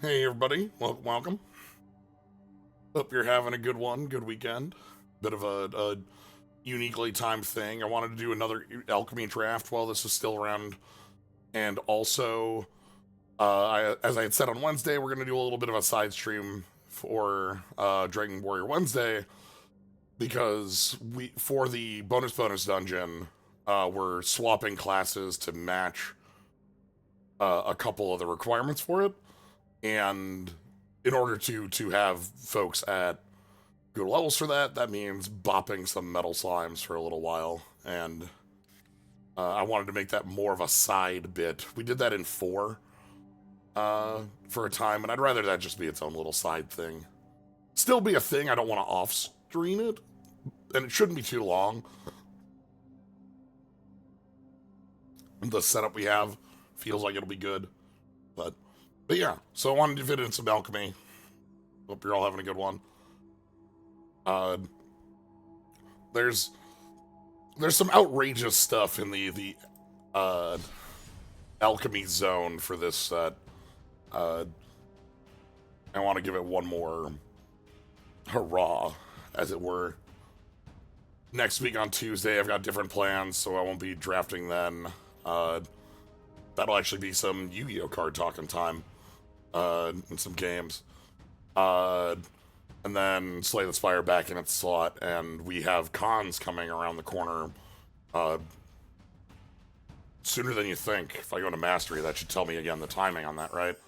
Hey everybody, welcome. Hope you're having a good one, good weekend. Bit of a uniquely timed thing. I wanted to do another Alchemy draft while this is still around, and also, as I had said on Wednesday, we're gonna do a little bit of a side stream for Dragon Warrior Wednesday because we for the bonus dungeon, we're swapping classes to match a couple of the requirements for it, and in order to have folks at good levels for that, that means bopping some metal slimes for a little while, and I wanted to make that more of a side bit. We did that in 4 for a time, and I'd rather that just be its own little side thing. Still be a thing, I don't want to off-screen it, and it shouldn't be too long. The setup we have feels like it'll be good, but yeah, so I wanted to fit in some alchemy. Hope you're all having a good one. Uh, there's some outrageous stuff in the alchemy zone for this set. I want to give it one more hurrah, as it were. Next week on Tuesday, I've got different plans, so I won't be drafting then. That'll actually be some Yu-Gi-Oh card talking time, and some games. And then Slay the Spire back in its slot, and we have cons coming around the corner sooner than you think. If I go to Mastery, that should tell me again the timing on that, right?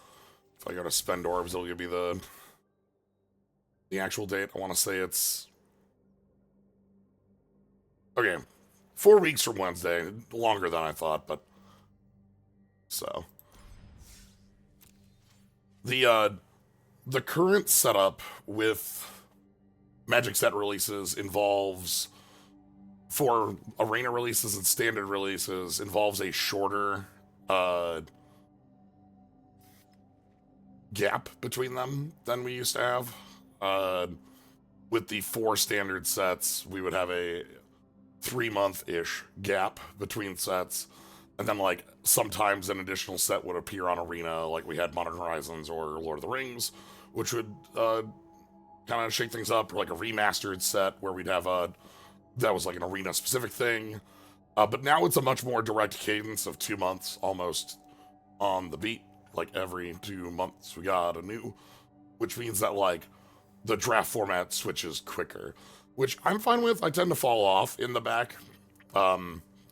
If I go to Spend Orbs, it'll give me the actual date. I want to say it's... Okay, 4 weeks from Wednesday. Longer than I thought, but... So... The current setup with Magic set releases involves, for arena releases and standard releases, involves a shorter gap between them than we used to have. With the 4 standard sets, we would have a 3-month-ish gap between sets. And then, like, sometimes an additional set would appear on Arena, like we had Modern Horizons or Lord of the Rings, which would kind of shake things up, or like a remastered set where we'd have that was like an Arena-specific thing. But now it's a much more direct cadence of 2 months, almost on the beat. Like, every 2 months we got a new, which means that, like, the draft format switches quicker, which I'm fine with. I tend to fall off in the back.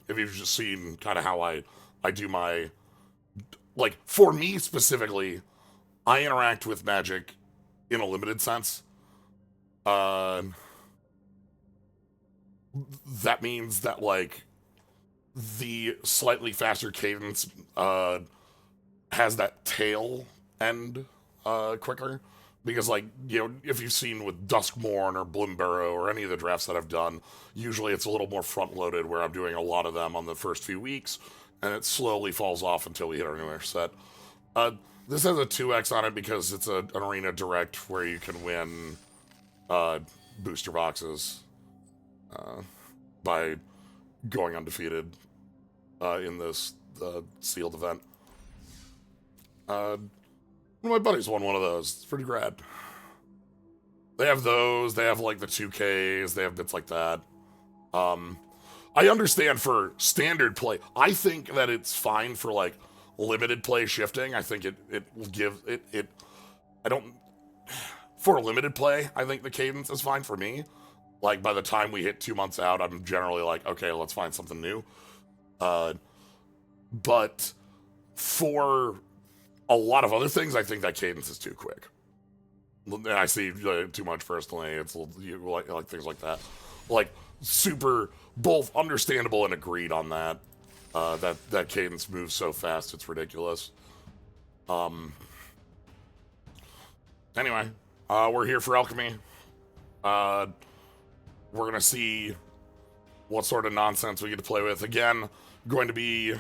If you've just seen kind of how I do my, like, for me specifically, I interact with Magic in a limited sense. That means that, like, the slightly faster cadence has that tail end quicker. Because, like, you know, if you've seen with Duskmourn or Bloomburrow or any of the drafts that I've done, usually it's a little more front-loaded where I'm doing a lot of them on the first few weeks, and it slowly falls off until we hit our newer set. This has a 2x on it because it's an Arena Direct where you can win booster boxes by going undefeated in this sealed event. My buddies won one of those. It's pretty rad. They have those. They have, like, the 2Ks. They have bits like that. I understand for standard play. I think that it's fine for, like, limited play shifting. I think it will give... I don't... For limited play, I think the cadence is fine for me. Like, by the time we hit 2 months out, I'm generally like, okay, let's find something new. But for... a lot of other things, I think that cadence is too quick. And I see too much personally. It's like things like that. Like, super, both understandable and agreed on that. That cadence moves so fast, it's ridiculous. Anyway, we're here for Alchemy. We're gonna see what sort of nonsense we get to play with. Again, going to be...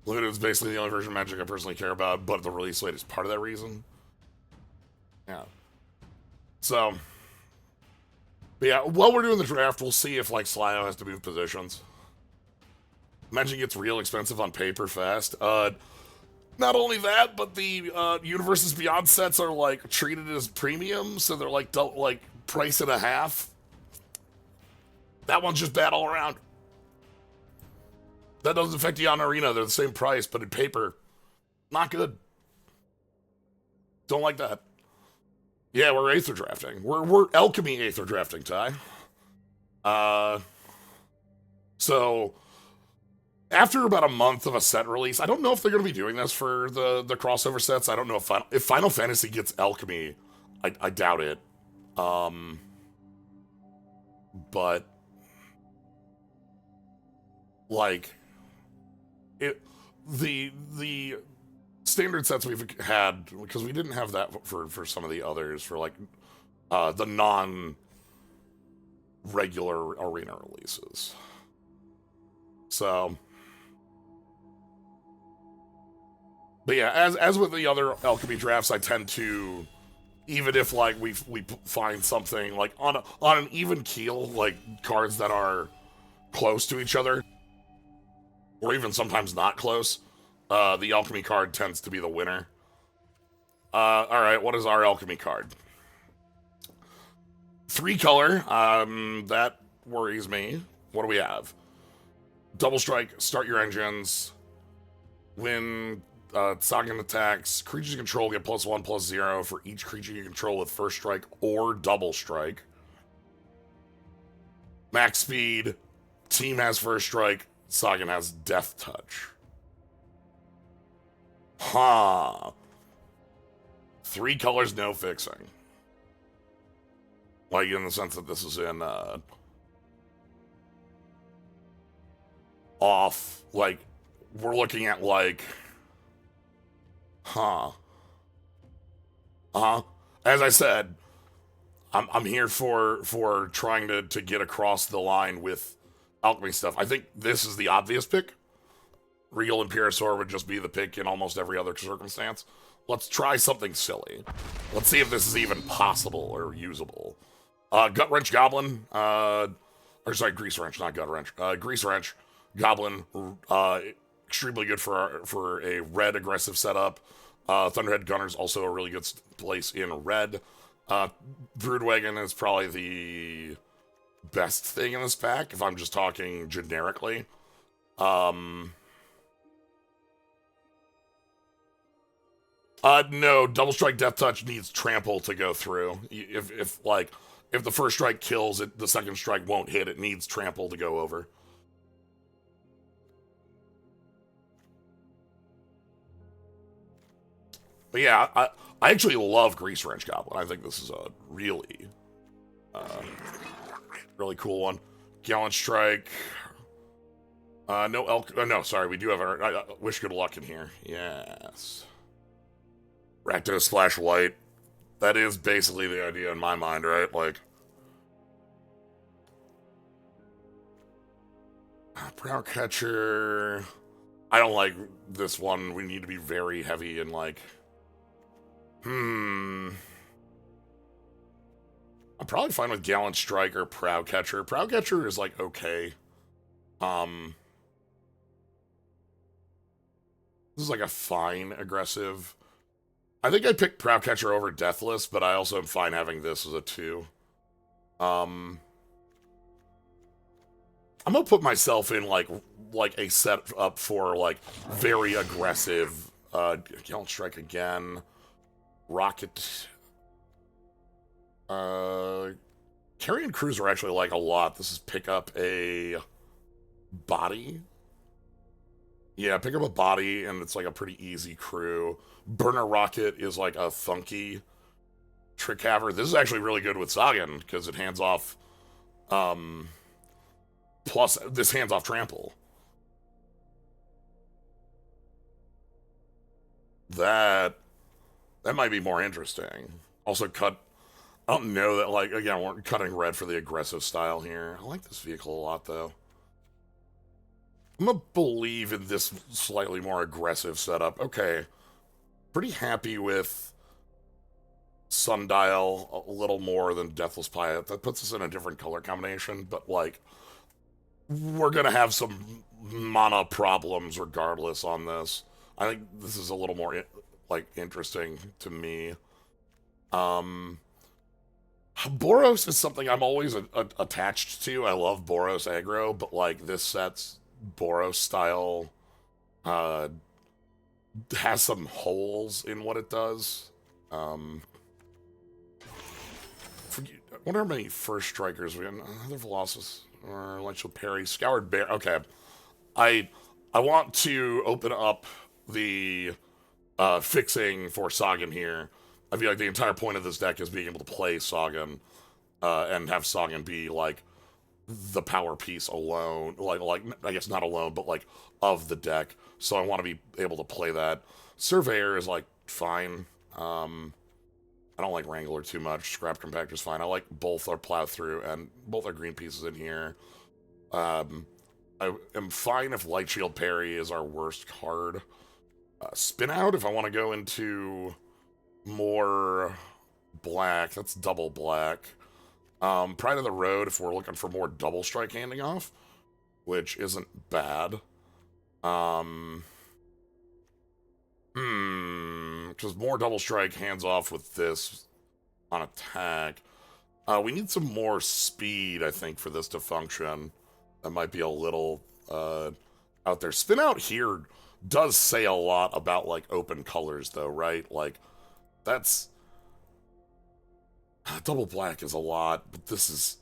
Limited is basically the only version of Magic I personally care about, but the release slate is part of that reason. Yeah. So, but yeah, while we're doing the draft, we'll see if, like, Slyo has to move positions. Imagine it gets real expensive on paper fast. Not only that, but the Universes Beyond sets are like treated as premium, so they're like price and a half. That one's just bad all around. That doesn't affect you on Arena. They're the same price, but in paper, not good. Don't like that. Yeah, we're Aether drafting. We're Alchemy Aether drafting, Ty. So after about a month of a set release, I don't know if they're going to be doing this for the crossover sets. I don't know if Final Fantasy gets Alchemy. I doubt it. But like the standard sets we've had, because we didn't have that for some of the others, for like the non regular arena releases. So, but yeah, as with the other Alchemy drafts, I tend to, even if like we find something like on an even keel, like cards that are close to each other, or even sometimes not close, the Alchemy card tends to be the winner. All right, what is our Alchemy card? 3 color. That worries me. What do we have? Double strike. Start your engines. When Sagan attacks, creatures you control get +1/+0 for each creature you control with first strike or double strike. Max speed. Team has first strike. Sagan has death touch. Huh. 3 colors, no fixing. Like, in the sense that this is in, off, like, we're looking at, like, huh. As I said, I'm here for trying to get across the line with Alchemy stuff. I think this is the obvious pick. Regal Imperasaur would just be the pick in almost every other circumstance. Let's try something silly. Let's see if this is even possible or usable. Gut Wrench Goblin. Or sorry, Grease Wrench, not Gut Wrench. Grease Wrench Goblin. Extremely good for a red aggressive setup. Thunderhead Gunner's also a really good place in red. Broodwagon is probably the best thing in this pack, if I'm just talking generically. No, Double Strike Death Touch needs Trample to go through. If the first strike kills it, the second strike won't hit. It needs Trample to go over. But yeah, I actually love Grease Wrench Goblin. I think this is a really, really cool one. Gallant Strike. No, sorry, we do have our Wish Good Luck in here. Yes. Rakdos Splash Light. That is basically the idea in my mind, right? Like, Prow Catcher. I don't like this one. We need to be very heavy and like, I'm probably fine with Gallant Strike or Prow Catcher. Prow Catcher is like okay. This is like a fine aggressive. I think I picked Prow Catcher over Deathless, but I also am fine having this as a 2. I'm gonna put myself in like a setup for like very aggressive Gallant Strike again. Rocket. Carrion Cruiser actually like a lot. This is pick up a body. Yeah, pick up a body, and it's like a pretty easy crew. Burner Rocket is like a funky trick haver. This is actually really good with Sagan, because it hands off, plus this hands off Trample. That might be more interesting. Also I don't know that, like, again, we're cutting red for the aggressive style here. I like this vehicle a lot, though. I'm gonna believe in this slightly more aggressive setup. Okay. Pretty happy with Sundial a little more than Deathless Pilot. That puts us in a different color combination, but, like, we're gonna have some mana problems regardless on this. I think this is a little more like interesting to me. Boros is something I'm always attached to. I love Boros aggro, but like this set's Boros style uh, has some holes in what it does. I wonder how many first strikers we have. Other Velocus or Electrical Parry, Scoured Bear. Okay, I want to open up the fixing for Sagan here. I feel like the entire point of this deck is being able to play Sagan and have Sagan be like the power piece alone, like I guess not alone, but like of the deck. So I want to be able to play that. Surveyor is like fine. I don't like Wrangler too much. Scrap Compactor's fine. I like both our Plow Through and both our green pieces in here. I am fine if Light Shield Parry is our worst card. Spin Out if I want to go into more black. That's double black. Pride of the Road if we're looking for more double strike handing off, which isn't bad. Because more double strike hands off with this on attack. We need some more speed, I think, for this to function. That might be a little out there. Spin Out here does say a lot about, like, open colors, though, right? Like, that's... Double black is a lot, but this is...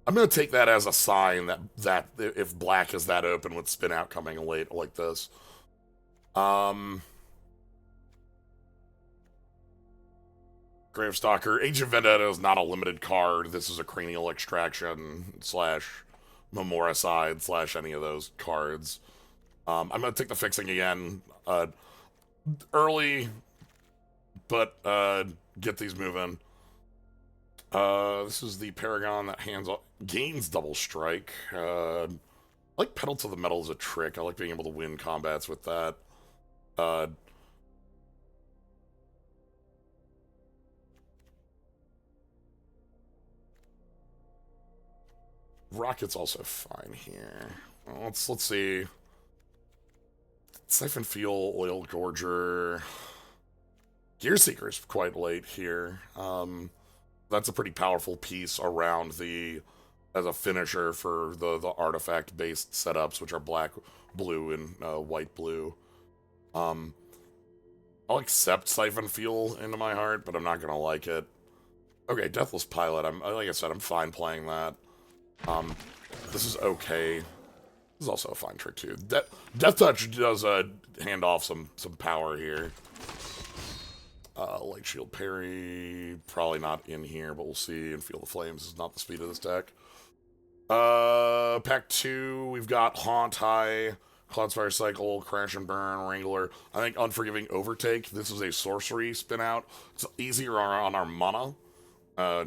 I'm going to take that as a sign that if black is that open with Spin Out coming late like this. Gravestalker. Ancient Vendetta is not a limited card. This is a Cranial Extraction / Memoricide / any of those cards. I'm going to take the fixing again. Early, but get these moving. This is the Paragon that gains double strike. I like Pedal to the Metal as a trick. I like being able to win combats with that. Rocket's also fine here. Let's see. Siphon Fuel, Oil Gorger. Gear Seeker's quite late here. That's a pretty powerful piece around as a finisher for the artifact-based setups, which are black, blue, and white, blue. I'll accept Siphon Fuel into my heart, but I'm not gonna like it. Okay, Deathless Pilot. Like I said, I'm fine playing that. This is okay. This is also a fine trick too. Death Touch does hand off some power here. Light Shield Parry, probably not in here, but we'll see. And Feel the Flames is not the speed of this deck. Pack 2, we've got Haunt High, Cloudspire Cycle, Crash and Burn, Wrangler. I think Unforgiving Overtake. This is a sorcery spin out. It's easier on our mana.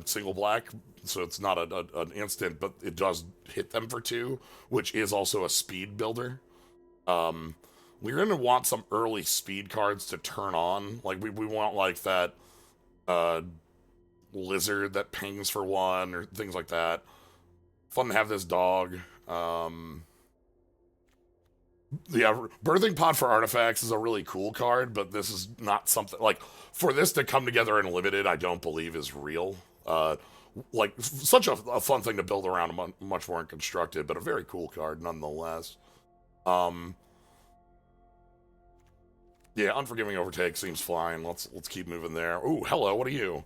Single black, so it's not an instant, but it does hit them for 2, which is also a speed builder. We're going to want some early speed cards to turn on. Like, we want, like, that lizard that pings for 1, or things like that. Fun to have this dog. Yeah, Birthing Pod for Artifacts is a really cool card, but this is not something... Like, for this to come together in Limited, I don't believe is real. Like, such a fun thing to build around, much more Constructed, but a very cool card nonetheless. Yeah, Unforgiving Overtake seems fine. Let's keep moving there. Ooh, hello, what are you?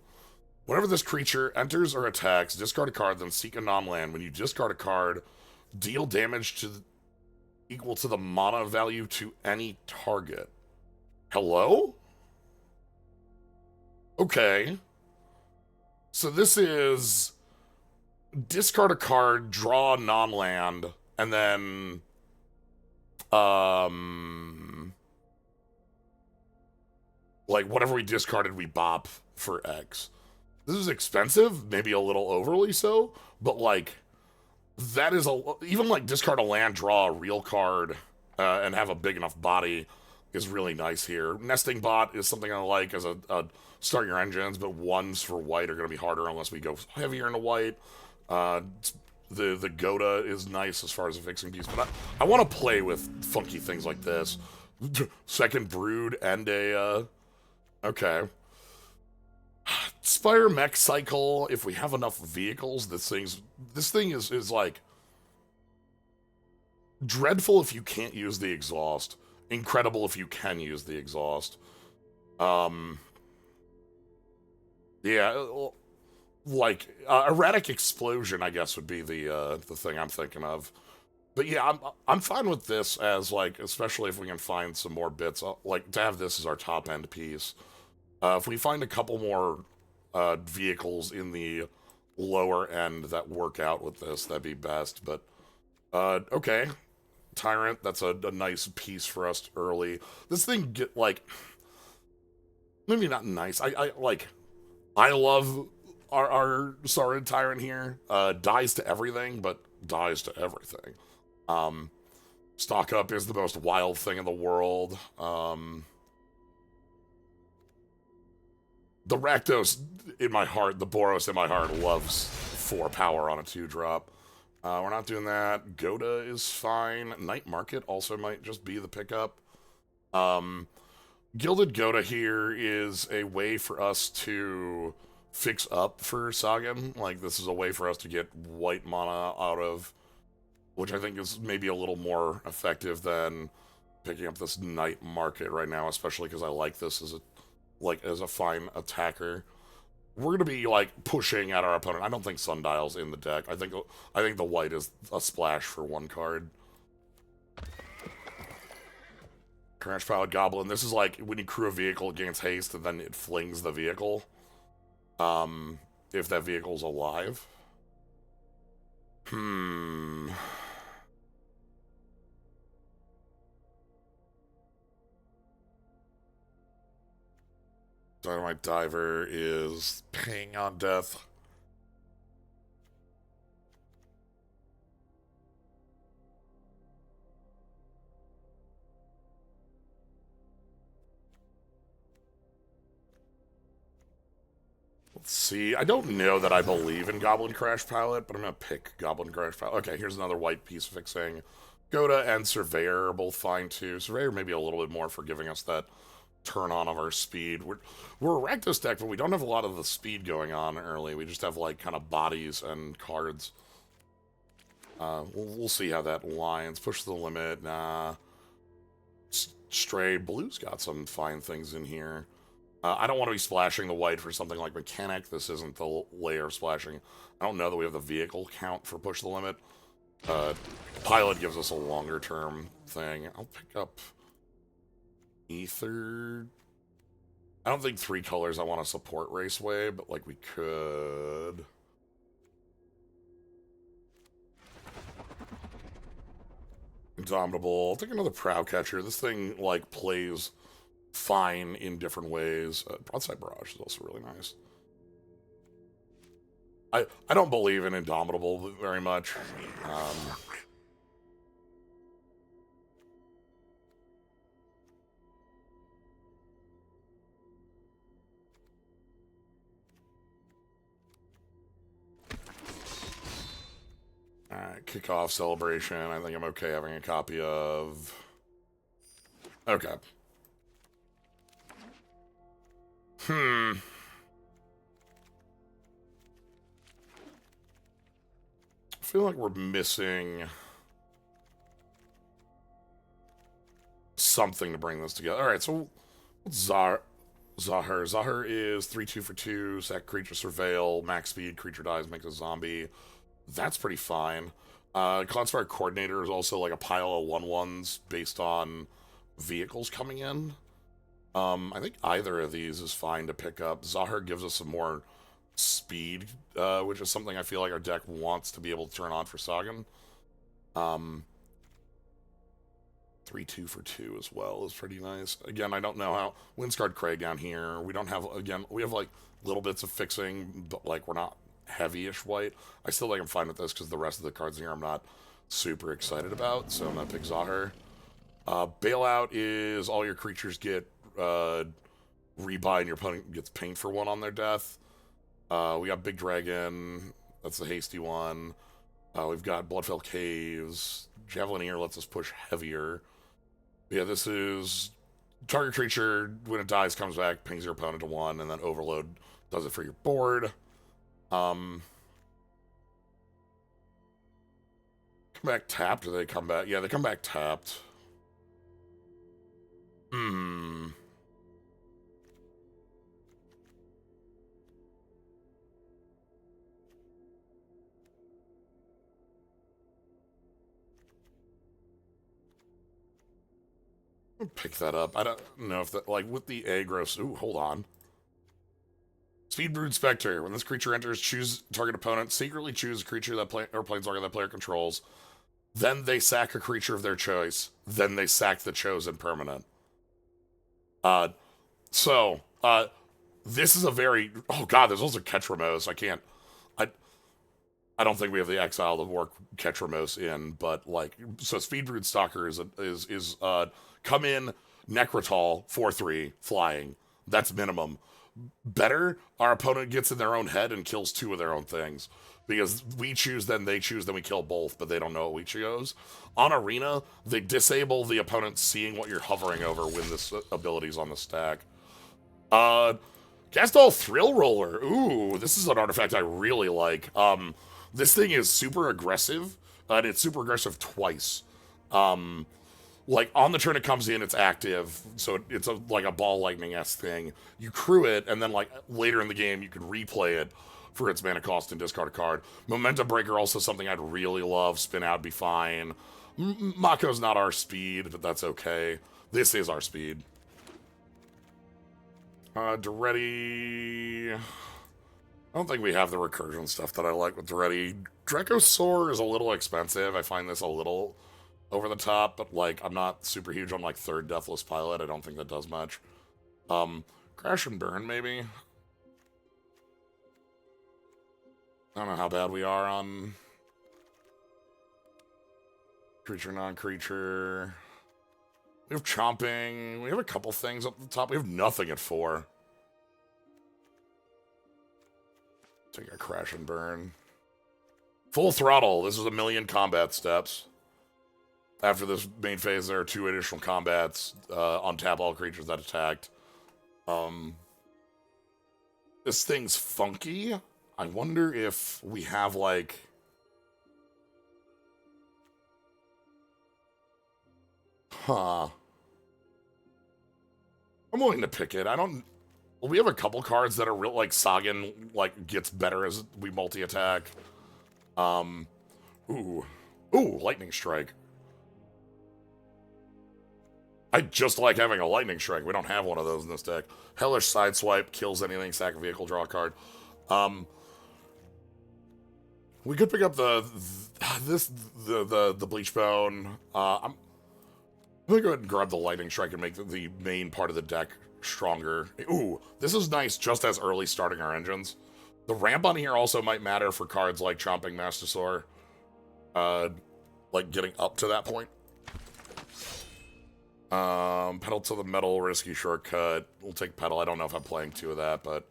Whenever this creature enters or attacks, discard a card, then seek a non-land. When you discard a card, deal damage equal to the mana value to any target. Hello? Okay. So this is discard a card, draw a non-land, and then like, whatever we discarded, we bop for X. This is expensive, maybe a little overly so, but, like, that is even, like, discard a land, draw a real card, and have a big enough body is really nice here. Nesting Bot is something I like as a start your engines, but 1s for white are going to be harder unless we go heavier into white. It's The Goda is nice as far as a fixing piece, but I want to play with funky things like this. Second Brood and a, okay. Spire Mech Cycle, if we have enough vehicles, this thing is like, dreadful if you can't use the exhaust. Incredible if you can use the exhaust. Yeah, like, erratic explosion, I guess, would be the thing I'm thinking of. But yeah, I'm fine with this as, like, especially if we can find some more bits, like, to have this as our top-end piece. If we find a couple more vehicles in the lower end that work out with this, that'd be best. But, okay. Tyrant, that's a nice piece for us early. This thing get, like, maybe not nice. I love our Sauron Tyrant here. Dies to everything, but dies to everything. Stock Up is the most wild thing in the world. The Rakdos in my heart, the Boros in my heart loves 4 power on a 2-drop. We're not doing that. Goda is fine. Night Market also might just be the pickup. Gilded Goda here is a way for us to fix up for Sagan. Like, this is a way for us to get white mana out of, which I think is maybe a little more effective than picking up this Night Market right now, especially because I like this as a fine attacker. We're gonna be like pushing at our opponent. I don't think Sundial's in the deck. I think the white is a splash for 1 card. Crash Pilot Goblin. This is like when you crew a vehicle against haste and then it flings the vehicle. If that vehicle's alive. Dynamite Diver is paying on death. Let's see. I don't know that I believe in Goblin Crash Pilot, but I'm going to pick Goblin Crash Pilot. Okay, here's another white piece fixing. Goda and Surveyor are both fine too. Surveyor maybe a little bit more for giving us that turn on of our speed. We're a Rakdos deck, but we don't have a lot of the speed going on early. We just have like kind of bodies and cards. We'll see how that lines. Push the limit. Nah. Stray Blue's got some fine things in here. I don't want to be splashing the white for something like Mechanic. This isn't the layer of splashing. I don't know that we have the vehicle count for Push the Limit. Pilot gives us a longer term thing. I'll pick up Aether. I don't think 3 colors I want to support Raceway, but like we could. Indomitable. I'll take another Prow Catcher. This thing like plays fine in different ways. Broadside Barrage is also really nice. I don't believe in Indomitable very much. Alright, Kickoff Celebration. I think I'm okay having a copy of. Okay. I feel like we're missing something to bring this together. Alright, so what's Zahar? Zahar is 3-2 for 2, sack creature surveil, max speed, creature dies, makes a zombie. That's pretty fine. Conspire Coordinator is also like a pile of 1/1s based on vehicles coming in. I think either of these is fine to pick up. Zahar gives us some more speed, which is something I feel like our deck wants to be able to turn on for Sagan. 3-2 for 2 as well is pretty nice. Again, I don't know how. Windscarred Craig down here. We don't have, again, we have like little bits of fixing, but like we're not heavy-ish white. I still think I'm fine with this because the rest of the cards in here I'm not super excited about, so I'm going to pick Zahar. Bailout is all your creatures get rebuy and your opponent gets paint for 1 on their death. We got Big Dragon. That's the hasty one. We've got Bloodfell Caves. Javelineer lets us push heavier. Yeah, this is target creature, when it dies, comes back, pings your opponent to 1, and then Overload does it for your board. Come back tapped, or they come back? Yeah, they come back tapped. Hmm. Pick that up. I don't know if that, like, with the aggro. Ooh, hold on. Speedbrood Spectre. When this creature enters, choose target opponent. Secretly choose a creature that planeswalker that player controls. Then they sack a creature of their choice. Then they sack the chosen permanent. Uh, so, this is a very. Oh god, there's also Ketramos. I I don't think we have the exile to work Ketramos in, but like, so Speedbrood Stalker is come in Necrotol 4/3 flying. That's minimum. Better, our opponent gets in their own head and kills 2 of their own things. Because we choose, then they choose, then we kill both, but they don't know what we chose. On Arena, they disable the opponent seeing what you're hovering over when this ability's on the stack. Gastal Thrill Roller. Ooh, this is an artifact I really like. This thing is super aggressive, and it's super aggressive twice. Like, on the turn it comes in, it's active, so it's like a ball lightning-esque thing. You crew it, and then, like, later in the game, you can replay it for its mana cost and discard a card. Momentum Breaker, also something I'd really love. Spin out, be fine. Mako's not our speed, but that's okay. This is our speed. Duretti. I don't think we have the recursion stuff that I like with Duretti. Dracosaur is a little expensive. I find this a little over the top, but like, I'm not super huge on like 3rd Deathless Pilot. I don't think that does much. Crash and Burn, maybe? I don't know how bad we are on creature, non-creature. We have Chomping. We have a couple things up the top. We have nothing at 4. Take a Crash and Burn. Full Throttle. This is 1,000,000 combat steps. After this main phase, there are 2 additional combats. Untap all creatures that attacked. This thing's funky. I wonder if we have, like... Huh. I'm willing to pick it. I don't... Well, we have a couple cards that are real, like, Sagan, like, gets better as we multi-attack. Ooh, Lightning Strike. I just like having a Lightning Strike. We don't have one of those in this deck. Hellish Sideswipe, kills anything, sack a vehicle, draw a card. We could pick up the Bleachbone. I'm gonna go ahead and grab the Lightning Strike and make the main part of the deck stronger. Ooh, this is nice just as early starting our engines. The ramp on here also might matter for cards like Chomping Mastosaur. Like getting up to that point. Pedal to the Metal, risky shortcut. We'll take Pedal. I don't know if I'm playing 2 of that, but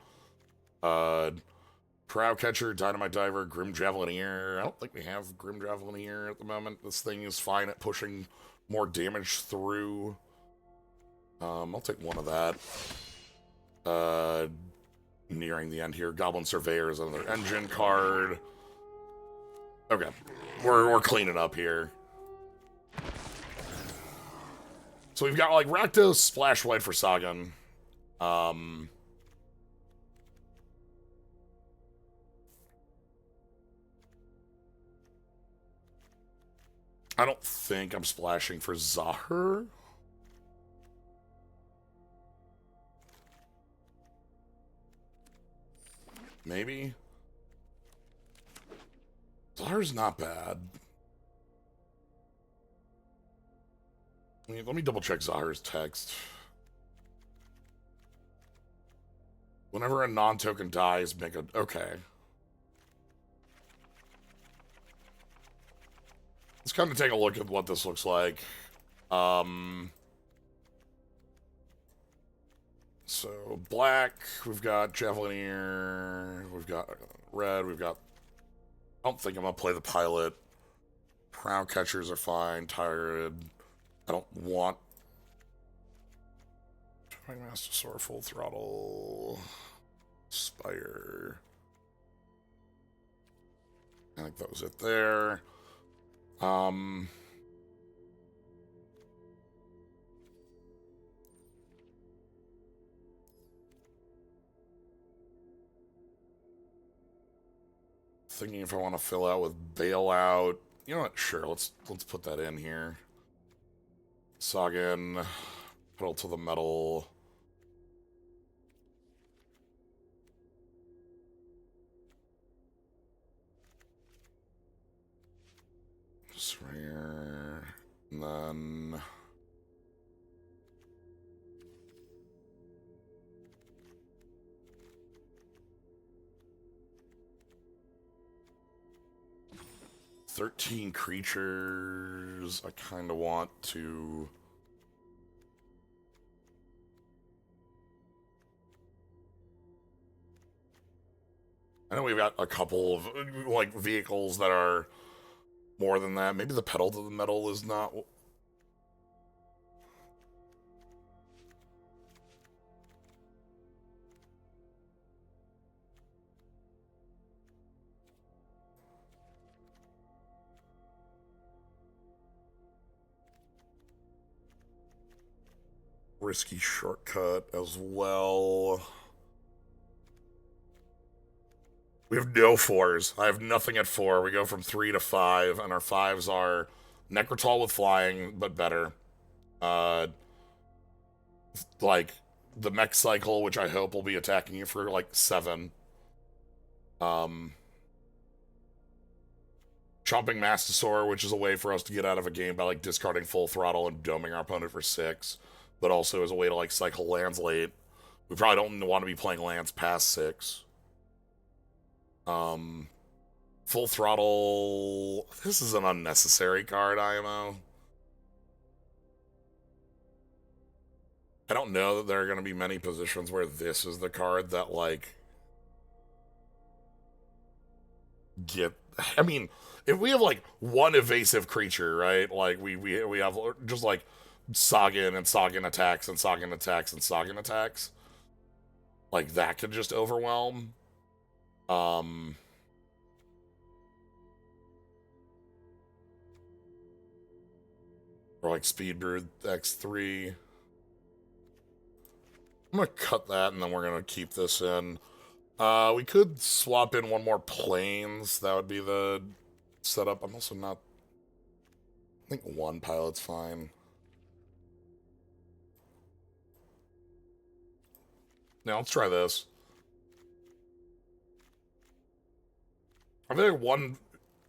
Prow Catcher, Dynamite Diver, Grim Javelineer. I don't think we have Grim Javelineer at the moment. This thing is fine at pushing more damage through. I'll take 1 of that. Nearing the end here. Goblin Surveyor is another engine card. Okay. We're cleaning up here. So we've got, like, Rakdos, Splash White for Sagan. I don't think I'm splashing for Zahir. Maybe. Zahir's not bad. Let me double check Zahir's text. Whenever a non-token dies, make a... Okay. Let's kind of take a look at what this looks like. So, black, we've got Javelineer, we've got red, we've got... don't think I'm gonna play the pilot. Prow catchers are fine. Tired. I don't want. Master Sword, full throttle. Spire. I think that was it there. Thinking if I want to fill out with bailout. You know what? Sure, let's put that in here. Sagan, pedal to the metal. Just right here, and then. "13 creatures." I kind of want to. I know we've got a couple of like vehicles that are more than that. Maybe the pedal to the metal is not. Risky shortcut as well. We have no 4s. I have nothing at 4. We go from 3 to 5, and our 5s are Necrotol with flying, but better. Like the mech cycle, which I hope will be attacking you for like 7. Chomping Mastosaur, which is a way for us to get out of a game by like discarding full throttle and doming our opponent for 6, but also as a way to like cycle lands late. We probably don't want to be playing lands past 6. Full throttle. This is an unnecessary card, IMO. I don't know that there are going to be many positions where this is the card that, like, I mean, if we have, like, one evasive creature, right? Like, we have just, like, Sagan and Sagan attacks and Sagan attacks and Sagan attacks. Like, that could just overwhelm. Or like Speedbrood X3. I'm gonna cut that and then we're gonna keep this in. We could swap in one more planes. That would be the setup. I'm also not. I think one pilot's fine. Now let's try this. I think one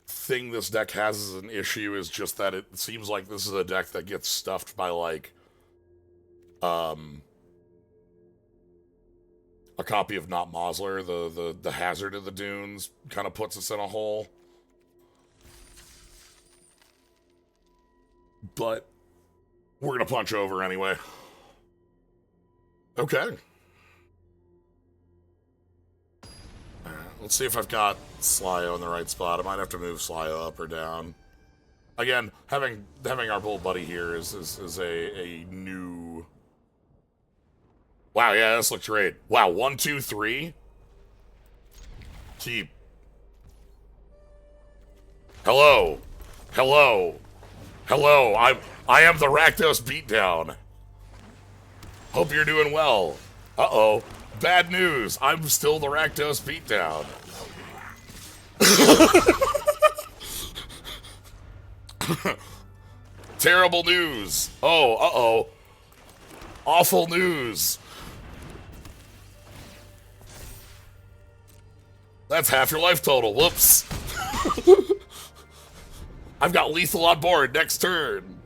thing this deck has as an issue is just that it seems like this is a deck that gets stuffed by, like, a copy of Not Mosler, the Hazard of the Dunes, kind of puts us in a hole. But we're gonna punch over anyway. Okay. Let's see if I've got Slyo in the right spot. I might have to move Slyo up or down. Again, having our little buddy here is a new. Wow, yeah, this looks great. Wow, 1, 2, 3. Keep. Hello. Hello. Hello. I am the Rakdos Beatdown. Hope you're doing well. Uh-oh. Bad news. I'm still the Rakdos Beatdown. Terrible news. Oh, uh-oh. Awful news. That's half your life total. Whoops. I've got lethal on board next turn.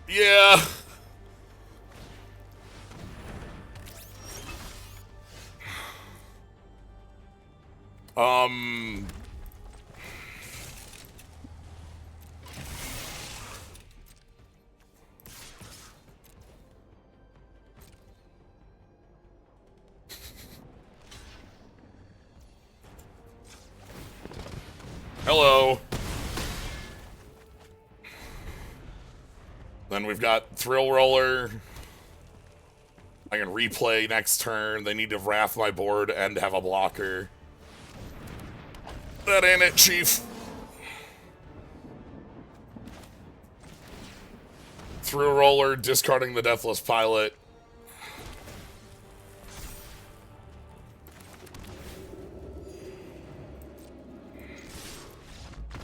Yeah. Hello. Then we've got Thrill Roller. I can replay next turn. They need to wrath my board and have a blocker. That ain't it, Chief. Thrill Roller, discarding the Deathless Pilot.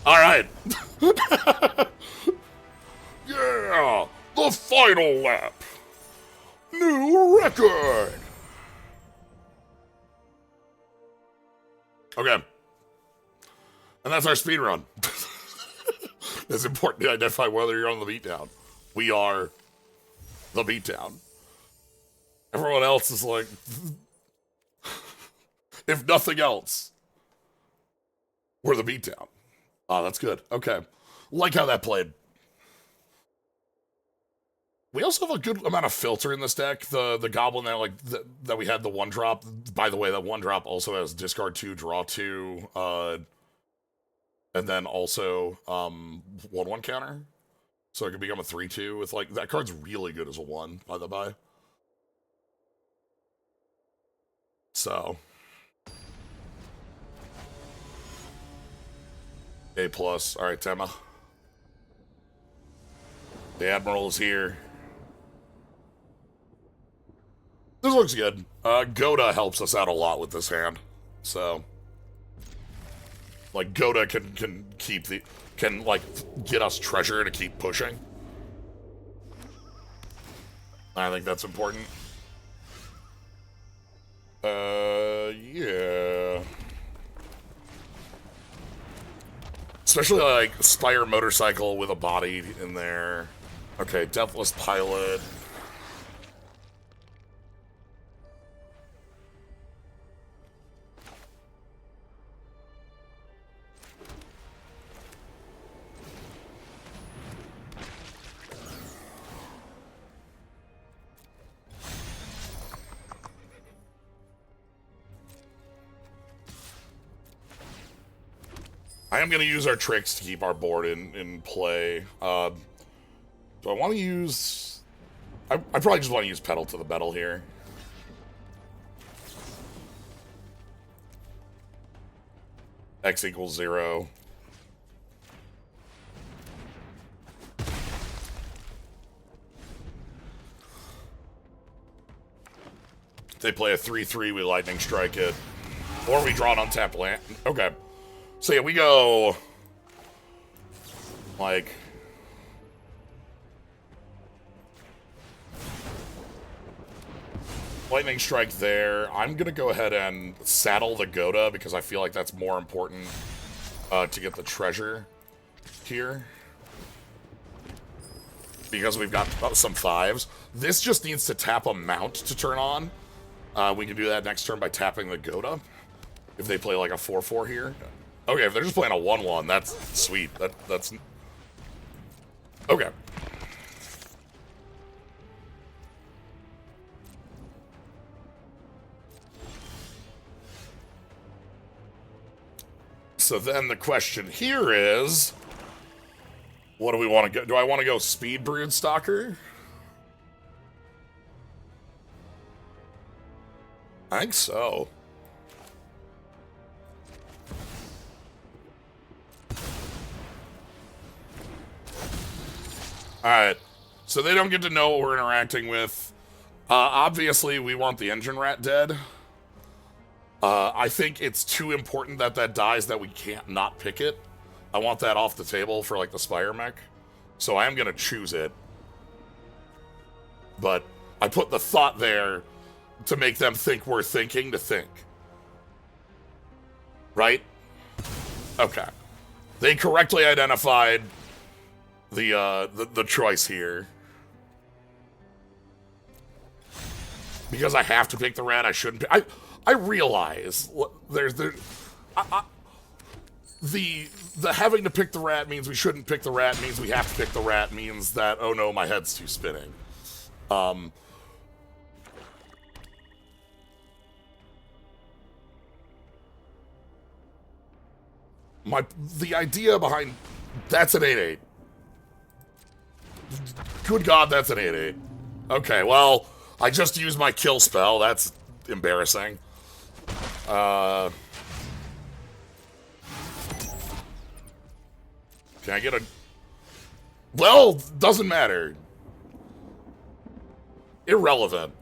All right. Yeah, the final lap. New record. Okay. And that's our speed run. It's important to identify whether you're on the beatdown. We are the beatdown. Everyone else is like, if nothing else, we're the beatdown. Oh, that's good. Okay. Like how that played. We also have a good amount of filter in this deck. The goblin that we had the 1-drop. By the way, that 1-drop also has discard 2, draw 2, and then also 1/1 counter. So it can become a 3/2 with like that card's really good as a 1, by the by. So A+. All right, Tema. The Admiral is here. This looks good. Goda helps us out a lot with this hand. So, like, Goda can keep can like get us treasure to keep pushing. I think that's important. Yeah. Especially like Spire Motorcycle with a body in there. Okay, Deathless Pilot. I am going to use our tricks to keep our board in play. Do I want to use... I probably just want to use Pedal to the Metal here. X equals 0. If they play a 3/3, we Lightning Strike it. Or we draw an untapped land. Okay. So yeah, we go... like... Lightning Strike there. I'm going to go ahead and saddle the Goda because I feel like that's more important to get the treasure here. Because we've got some 5s. This just needs to tap a mount to turn on. We can do that next turn by tapping the Goda. If they play like a 4/4 here. Okay, if they're just playing a 1/1, that's sweet. That's... Okay. So then the question here is, what do we want to go? Do I want to go Speedbrood Stalker? I think so. Alright, so they don't get to know what we're interacting with. Obviously, we want the Engine Rat dead. I think it's too important that that dies that we can't not pick it. I want that off the table for, like, the Spire mech. So I am going to choose it. But I put the thought there to make them think we're thinking to think. Right? Okay. They correctly identified the choice here. Because I have to pick the rat, I shouldn't pick... I realize the having to pick the rat means we shouldn't pick the rat, means we have to pick the rat, means that, oh no, my head's too spinning. The idea behind... That's an 8-8. Good God, that's an 8-8. Okay, well, I just used my kill spell. That's embarrassing. Can I get a... Well, doesn't matter. Irrelevant.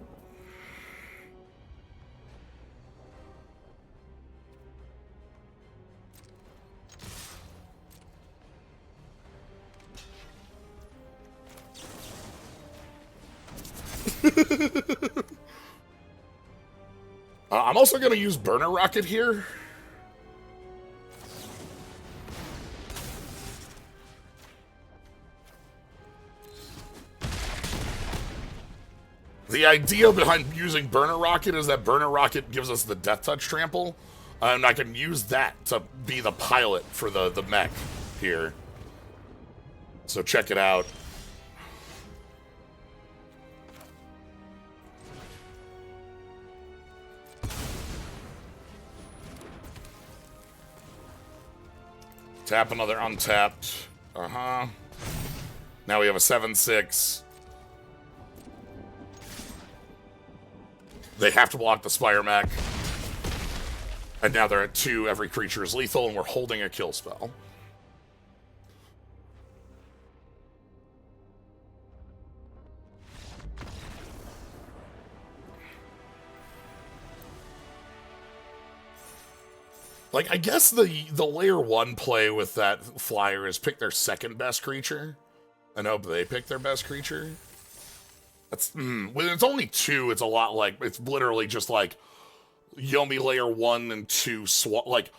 I'm also going to use Burner Rocket here. The idea behind using Burner Rocket is that Burner Rocket gives us the Death Touch trample, and I can use that to be the pilot for the mech here. So check it out. Tap another untapped. Uh-huh. Now we have a 7/6. They have to block the Spire Mech. And now they're at 2. Every creature is lethal, and we're holding a kill spell. Like, I guess the layer 1 play with that flyer is pick their second best creature and hope they pick their best creature. That's, when it's only 2, it's a lot like, it's literally just like Yomi layer 1 and 2 swap, like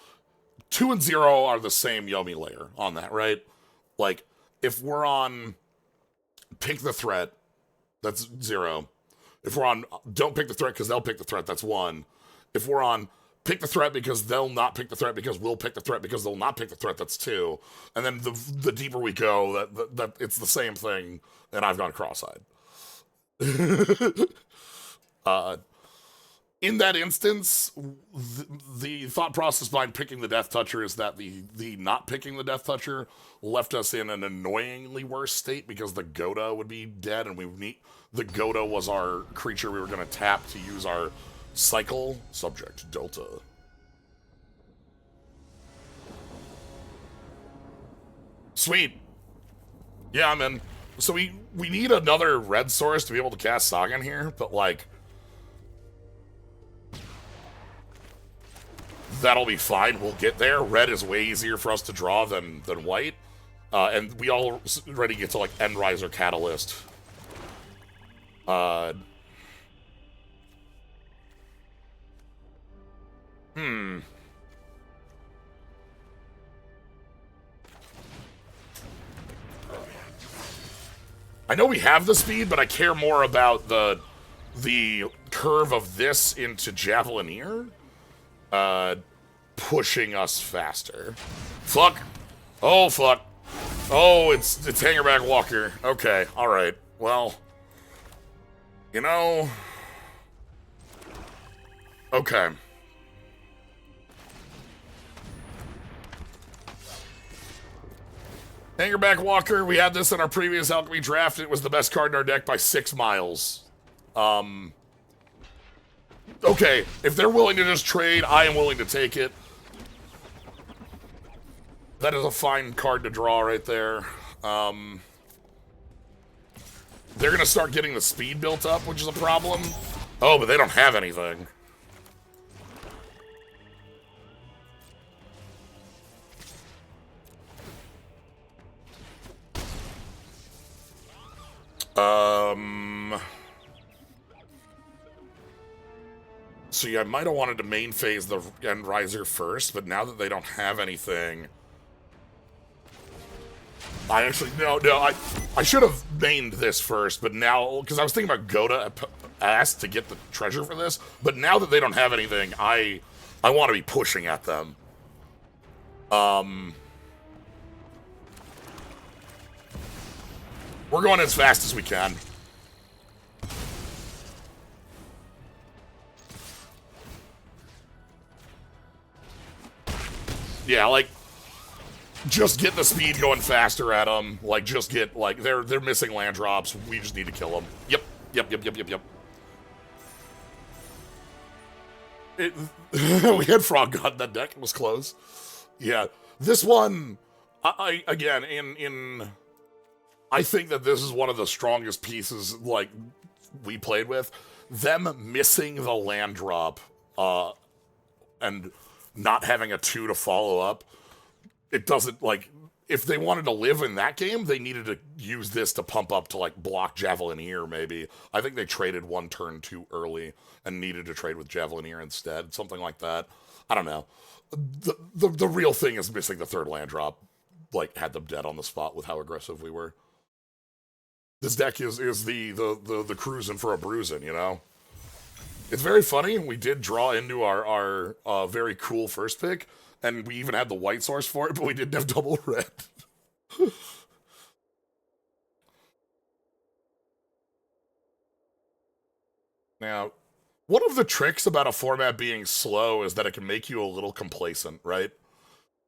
2 and 0 are the same Yomi layer on that, right? Like, if we're on pick the threat, that's 0. If we're on don't pick the threat because they'll pick the threat, that's 1. If we're on pick the threat because they'll not pick the threat because we'll pick the threat because they'll not pick the threat, that's 2. And then the deeper we go, that it's the same thing, and I've gone cross-eyed. In that instance, the thought process behind picking the Death Toucher is that the not picking the Death Toucher left us in an annoyingly worse state because the Goda would be dead, and the Goda was our creature we were going to tap to use our cycle subject Delta. Sweet. Yeah, I'm in. So we need another red source to be able to cast Saga in here, but like that'll be fine. We'll get there. Red is way easier for us to draw than white, and we already get to like Endrise or Catalyst. I know we have the speed, but I care more about the curve of this into Javelineer, pushing us faster. Fuck. Oh, fuck. Oh, it's Hangerback Walker. Okay, alright. Well, you know... Okay. Hangerback Walker, we had this in our previous Alchemy draft. It was the best card in our deck by 6 miles. Okay, if they're willing to just trade, I am willing to take it. That is a fine card to draw right there. They're gonna start getting the speed built up, which is a problem. Oh, but they don't have anything. So yeah, I might have wanted to main phase the Endriser first, but now that they don't have anything... I actually, no, I should have mained this first, but now, because I was thinking about Goda asked to get the treasure for this, but now that they don't have anything, I want to be pushing at them. We're going as fast as we can. Yeah, like, Just get the speed going faster at them. Like, just get, like, they're missing land drops. We just need to kill them. Yep. We had Frog God in that deck. It was close. Yeah. This one, again, I think that this is one of the strongest pieces, like, we played with. Them missing the land drop, and not having a 2 to follow up, it doesn't, like, if they wanted to live in that game, they needed to use this to pump up to, like, block Javelineer, maybe. I think they traded one turn too early and needed to trade with Javelineer instead, something like that. I don't know. The real thing is missing the 3rd land drop, like, had them dead on the spot with how aggressive we were. This deck is the cruising for a bruising, you know? It's very funny. We did draw into our very cool first pick, and we even had the white source for it, but we didn't have double red. Now, one of the tricks about a format being slow is that it can make you a little complacent, right?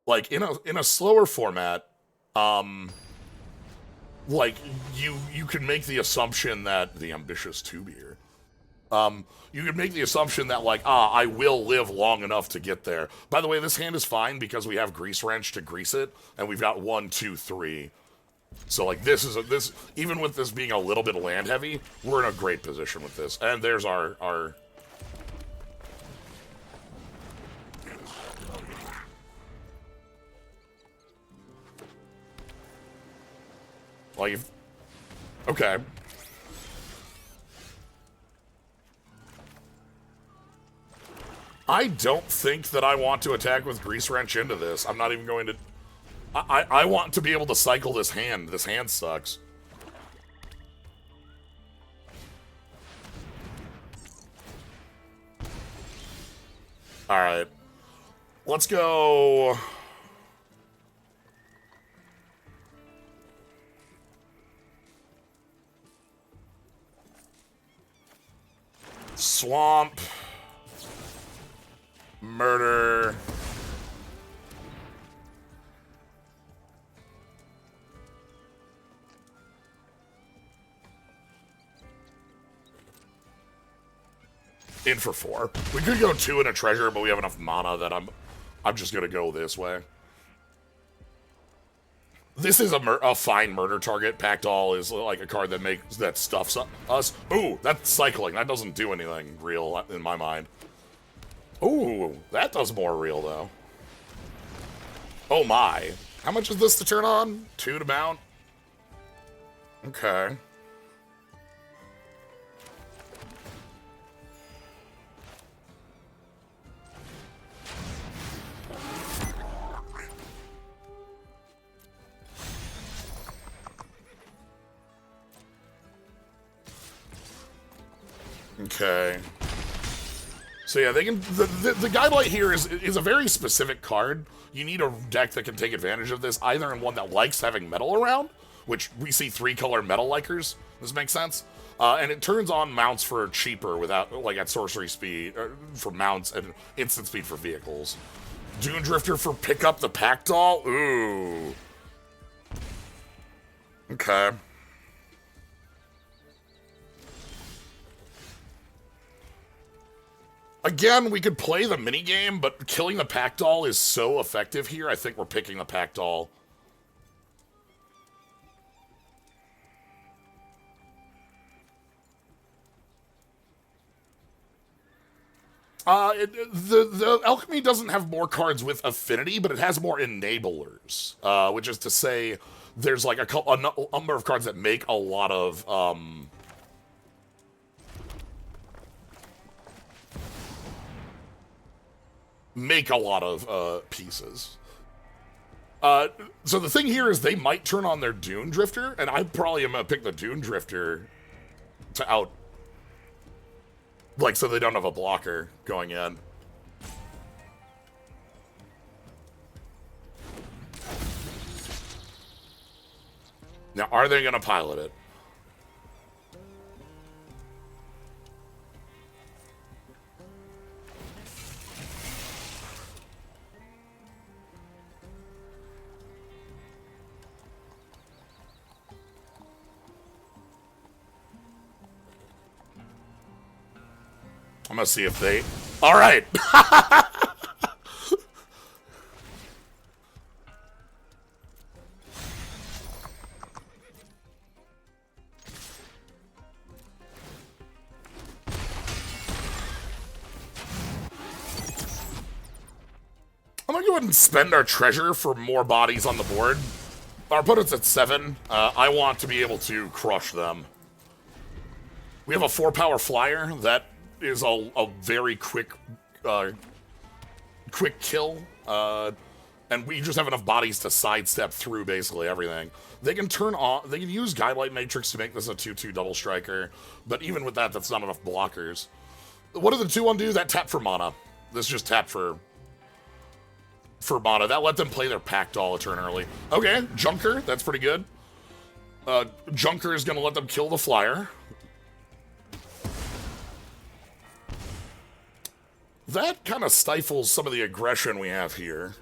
Like, in a slower format, like, you can make the assumption that the ambitious tubier. You can make the assumption that, like, I will live long enough to get there. By the way, this hand is fine because we have Grease Wrench to grease it, and we've got 1, 2, 3. So, like, this even with this being a little bit land heavy, we're in a great position with this. And there's our like, okay. I don't think that I want to attack with Grease Wrench into this. I'm not even going to... I want to be able to cycle this hand. This hand sucks. Alright. Let's go... Swamp... Murder. In for 4. We could go 2 and a treasure, but we have enough mana that I'm just gonna go this way. This is a fine murder target. Packdoll is like a card that stuffs us. Ooh, that's cycling. That doesn't do anything real in my mind. Ooh, that does more real, though. Oh, my. How much is this to turn on? 2 to mount? Okay. Okay. So yeah, they can. The guidelight here is a very specific card. You need a deck that can take advantage of this, either in one that likes having metal around, which we see 3-color metal likers. This makes sense. And it turns on mounts for cheaper without, like, at sorcery speed for mounts and instant speed for vehicles. Dune Drifter for pick up the Packdoll. Ooh. Okay. Again, we could play the minigame, but killing the Packdoll is so effective here, I think we're picking the Packdoll. The Alchemy doesn't have more cards with affinity, but it has more enablers, which is to say there's like a number of cards that make a lot of, pieces. So the thing here is they might turn on their Dune Drifter, and I probably am gonna pick the Dune Drifter to out, like, so they don't have a blocker going in. Now, are they gonna pilot it? I'm gonna see if they... Alright! I'm gonna go ahead and spend our treasure for more bodies on the board. Our opponent's at 7. I want to be able to crush them. We have a 4-power flyer. That is a very quick kill. And we just have enough bodies to sidestep through basically everything. They can turn on... They can use Guidelight Matrix to make this a 2-2 double striker. But even with that, that's not enough blockers. What did the 2-1 do? That tapped for mana. This just tapped for mana. That let them play their Pact Doll a turn early. Okay, Junker, that's pretty good. Junker is going to let them kill the flyer. That kind of stifles some of the aggression we have here.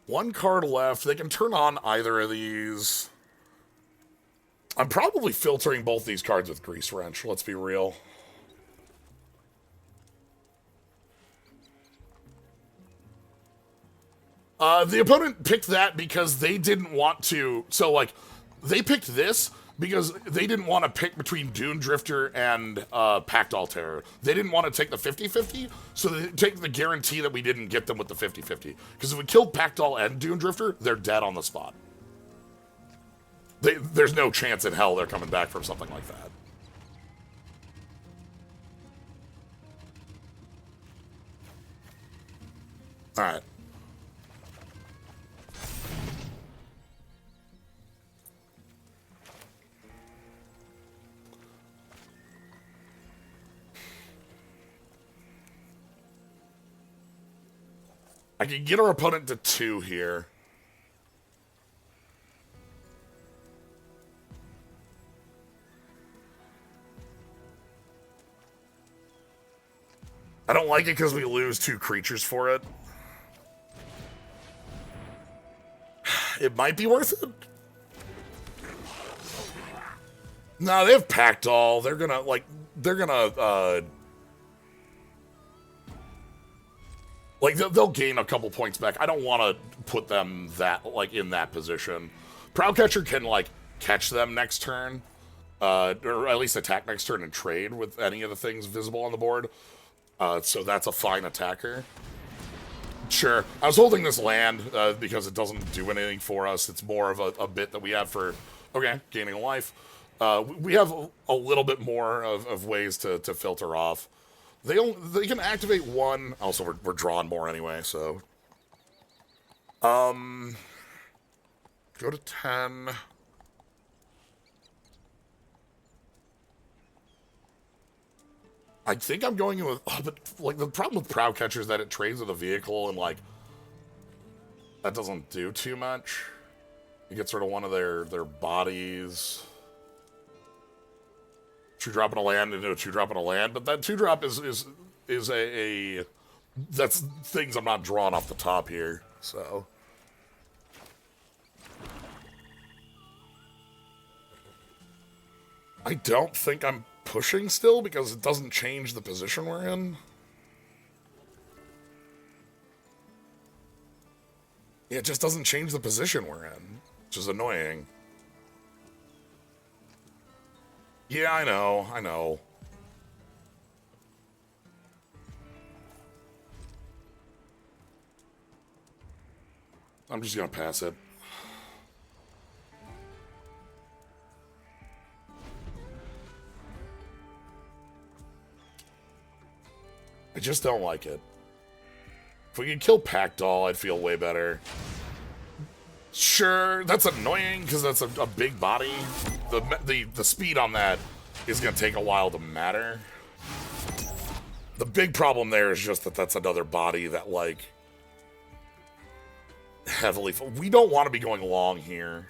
One card left. They can turn on either of these. I'm probably filtering both these cards with Grease Wrench, let's be real. The opponent picked that because they didn't want to... So, like, they picked this because they didn't want to pick between Dune Drifter and Pact Terror. They didn't want to take the 50-50, so they take the guarantee that we didn't get them with the 50-50. Because if we killed Pact and Dune Drifter, they're dead on the spot. There's no chance in hell they're coming back from something like that. Alright. I can get our opponent to 2 here. I don't like it because we lose 2 creatures for it. It might be worth it. No, they have Pact Doll. They're gonna, like, they'll gain a couple points back. I don't want to put them like, in that position. Proudcatcher can, like, catch them next turn. Or at least attack next turn and trade with any of the things visible on the board. So that's a fine attacker. Sure. I was holding this land because it doesn't do anything for us. It's more of a bit that we have for, okay, gaining a life. We have a little bit more of ways to filter off. They can activate 1. Also, we're drawing more anyway, so. Go to 10. I think I'm going with, but like the problem with Proudcatcher is that it trades with a vehicle and like that doesn't do too much. You get sort of one of their bodies. 2-drop in a land into a 2-drop in a land, but that 2-drop is a that's things I'm not drawing off the top here. So I don't think I'm pushing still because it doesn't change the position we're in. Yeah, it just doesn't change the position we're in, which is annoying. Yeah, I know. I'm just gonna pass it. I just don't like it. If we could kill Pact Doll, I'd feel way better. Sure, that's annoying because that's a big body. The speed on that is going to take a while to matter. The big problem there is just that that's another body that, like, heavily... We don't want to be going long here.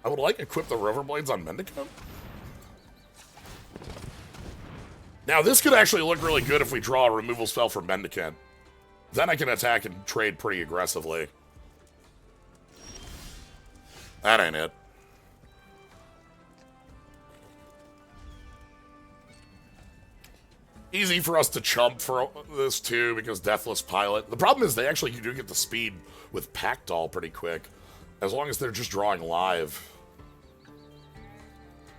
I would like to equip the Riverblades on Mendicant. Now, this could actually look really good if we draw a removal spell for Mendicant. Then I can attack and trade pretty aggressively. That ain't it. Easy for us to chump for this, too, because Deathless Pilot. The problem is they actually do get the speed with Packdoll pretty quick, as long as they're just drawing live.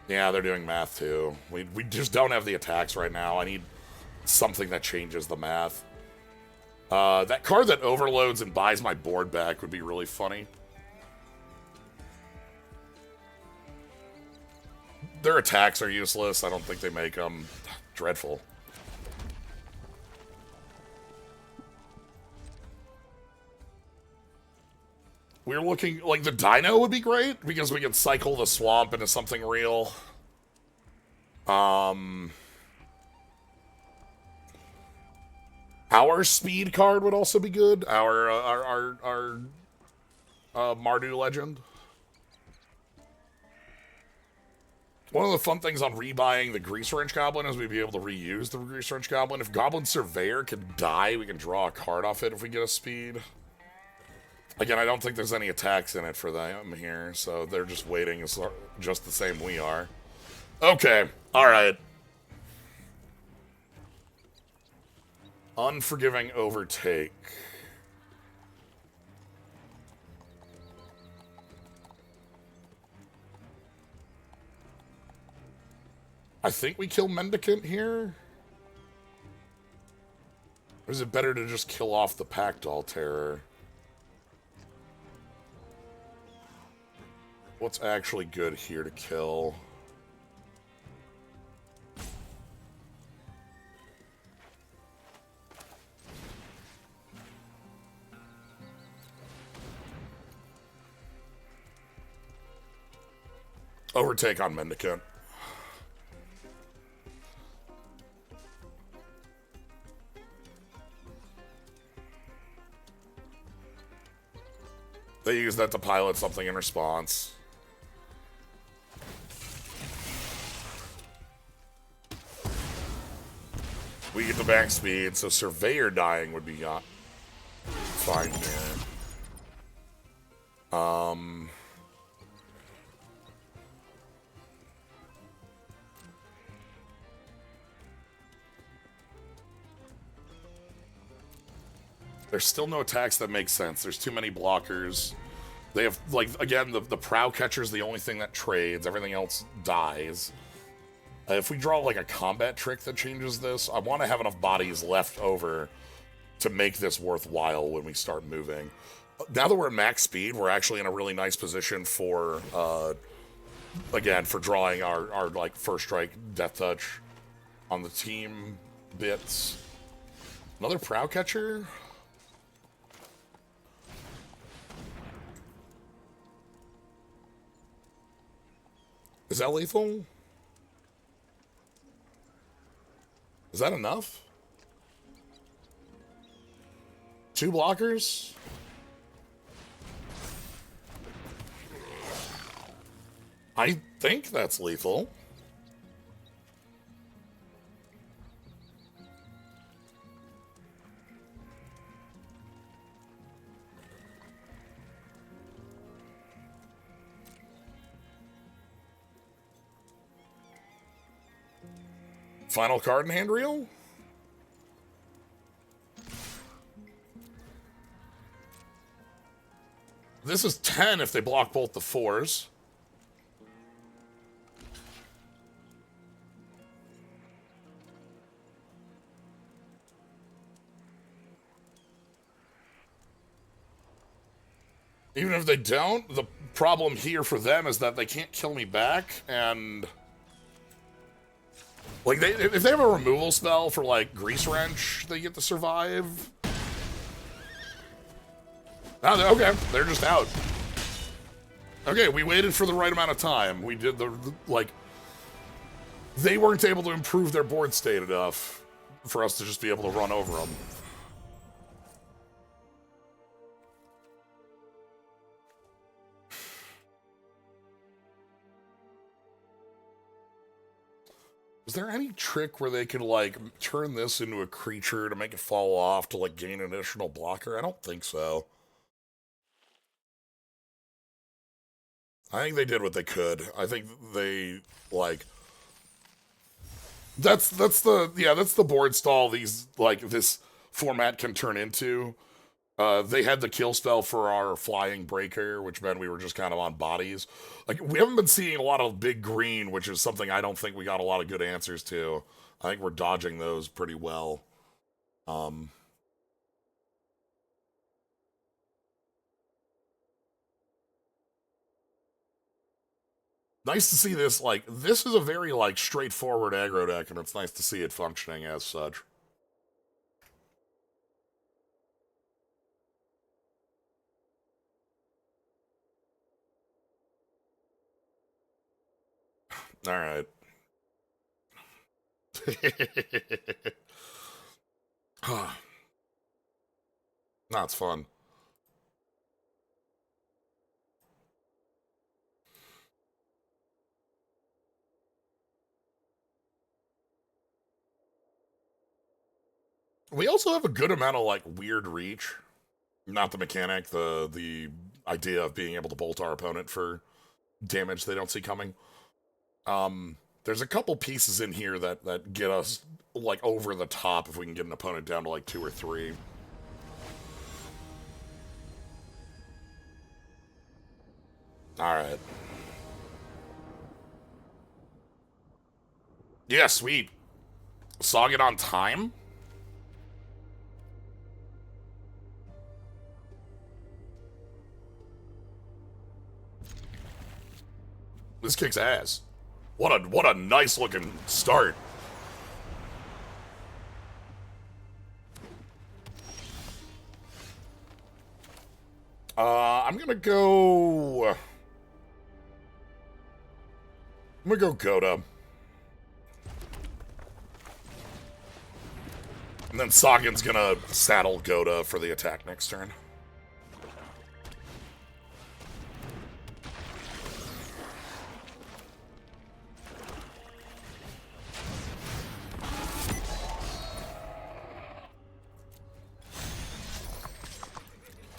Yeah, they're doing math, too. We just don't have the attacks right now. I need something that changes the math. That card that overloads and buys my board back would be really funny. Their attacks are useless. I don't think they make them dreadful. We're looking, like, the Dino would be great, because we can cycle the swamp into something real. Our speed card would also be good. Our Mardu Legend. One of the fun things on rebuying the Grease Wrench Goblin is we'd be able to reuse the Grease Wrench Goblin. If Goblin Surveyor can die, we can draw a card off it if we get a speed. Again, I don't think there's any attacks in it for them here, so they're just waiting just the same we are. Okay, alright. Unforgiving Overtake. I think we kill Mendicant here? Or is it better to just kill off the Packdoll Terror? What's actually good here to kill? Overtake on Mendicant. They use that to pilot something in response. We get the back speed, so Surveyor dying would be fine here. There's still no attacks that make sense. There's too many blockers. They have, like, again, the Prow Catcher's the only thing that trades. Everything else dies. If we draw, like, a combat trick that changes this, I want to have enough bodies left over to make this worthwhile when we start moving. Now that we're at max speed, we're actually in a really nice position for, again, for drawing our like, First Strike Death Touch on the team bits. Another Prow Catcher? Is that lethal? Is that enough? 2 blockers? I think that's lethal. Final card in hand reel? This is 10 if they block both the 4s. Even if they don't, the problem here for them is that they can't kill me back, and... Like, if they have a removal spell for, like, Grease Wrench, they get to survive. Oh, okay, they're just out. Okay, we waited for the right amount of time. We did like... They weren't able to improve their board state enough for us to just be able to run over them. Is there any trick where they could, like, turn this into a creature to make it fall off to, like, gain an additional blocker? I don't think so. I think they did what they could. I think they, like... That's the board stall this format can turn into. They had the kill spell for our flying breaker, which meant we were just kind of on bodies. Like, we haven't been seeing a lot of big green, which is something I don't think we got a lot of good answers to. I think we're dodging those pretty well. Nice to see this, like, this is a very, like, straightforward aggro deck, and it's nice to see it functioning as such. All right. That's fun. We also have a good amount of, like, weird reach. Not the mechanic, the idea of being able to bolt our opponent for damage they don't see coming. There's a couple pieces in here that get us, like, over the top if we can get an opponent down to, like, 2 or 3. Alright. Yeah, sweet. Sog it on time? This kicks ass. What a nice looking start. I'm gonna go Goda. And then Sagan's gonna saddle Goda for the attack next turn.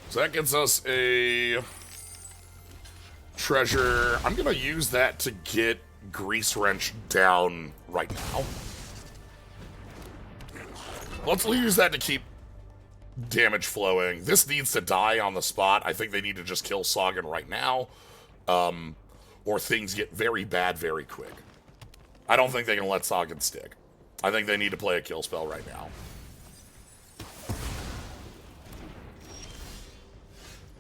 So that gives us a treasure. I'm going to use that to get Grease Wrench down right now. Let's use that to keep damage flowing. This needs to die on the spot. I think they need to just kill Sagan right now, or things get very bad very quick. I don't think they can let Sagan stick. I think they need to play a kill spell right now.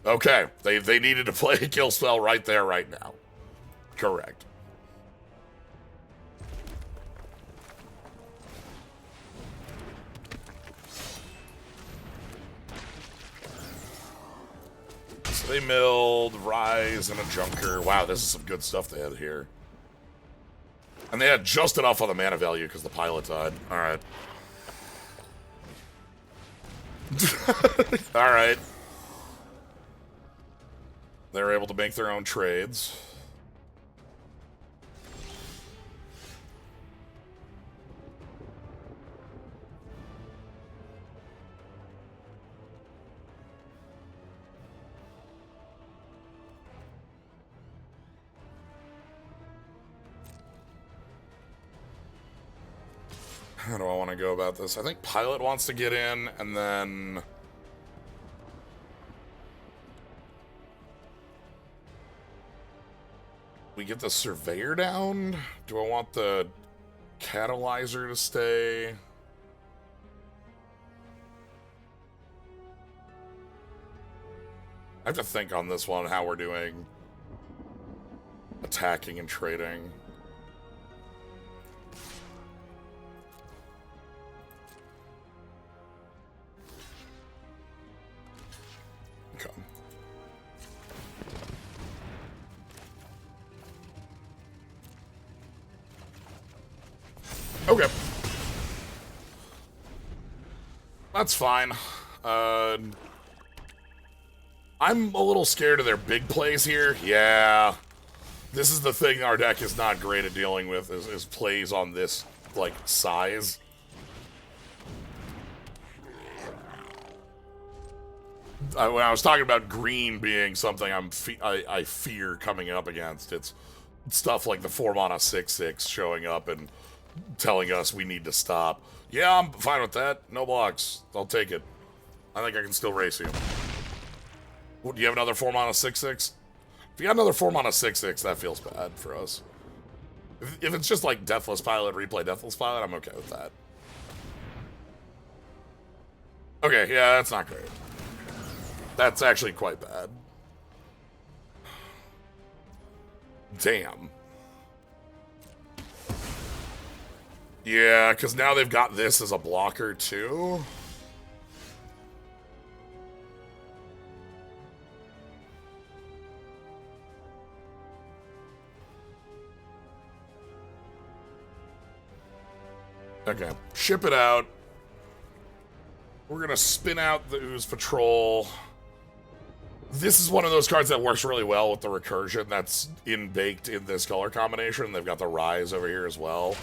Okay, they needed to play a kill spell right there, right now. Correct. So they milled Rise and a Junker. Wow, this is some good stuff they had here. And they had just enough on the mana value because the pilot died. Alright. Alright. They were able to make their own trades. How do I want to go about this? I think Pilot wants to get in, and then... we get the Surveyor down? Do I want the Catalyzer to stay? I have to think on this one, how we're doing attacking and trading. Okay. Okay. That's fine. I'm a little scared of their big plays here. Yeah. This is the thing our deck is not great at dealing with, is plays on this like, size. When I was talking about green being something I fear coming up against, it's stuff like the 4-mana 6/6 showing up and telling us we need to stop. Yeah, I'm fine with that. No blocks. I'll take it. I think I can still race you. Do you have another 4-mana 6/6? If you got another 4-mana 6/6, that feels bad for us. If it's just like Deathless Pilot, replay Deathless Pilot, I'm okay with that. Okay, yeah, that's not great. That's actually quite bad. Damn. Yeah, because now they've got this as a blocker, too. Okay, ship it out. We're gonna spin out the Ooze Patrol. This is one of those cards that works really well with the recursion that's baked in this color combination. They've got the Rise over here as well.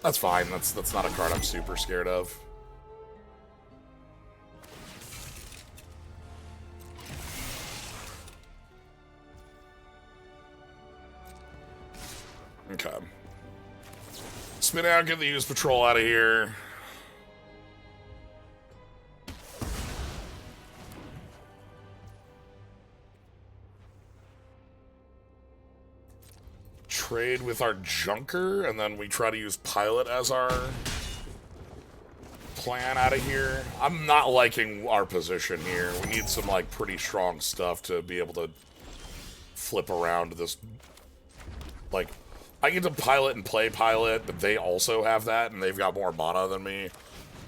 That's fine. That's not a card I'm super scared of. Okay. Spin out, get the Ooze Patrol out of here. Trade with our Junker, and then we try to use Pilot as our plan out of here. I'm not liking our position here. We need some, like, pretty strong stuff to be able to flip around this. Like, I get to Pilot and play Pilot, but they also have that, and they've got more mana than me.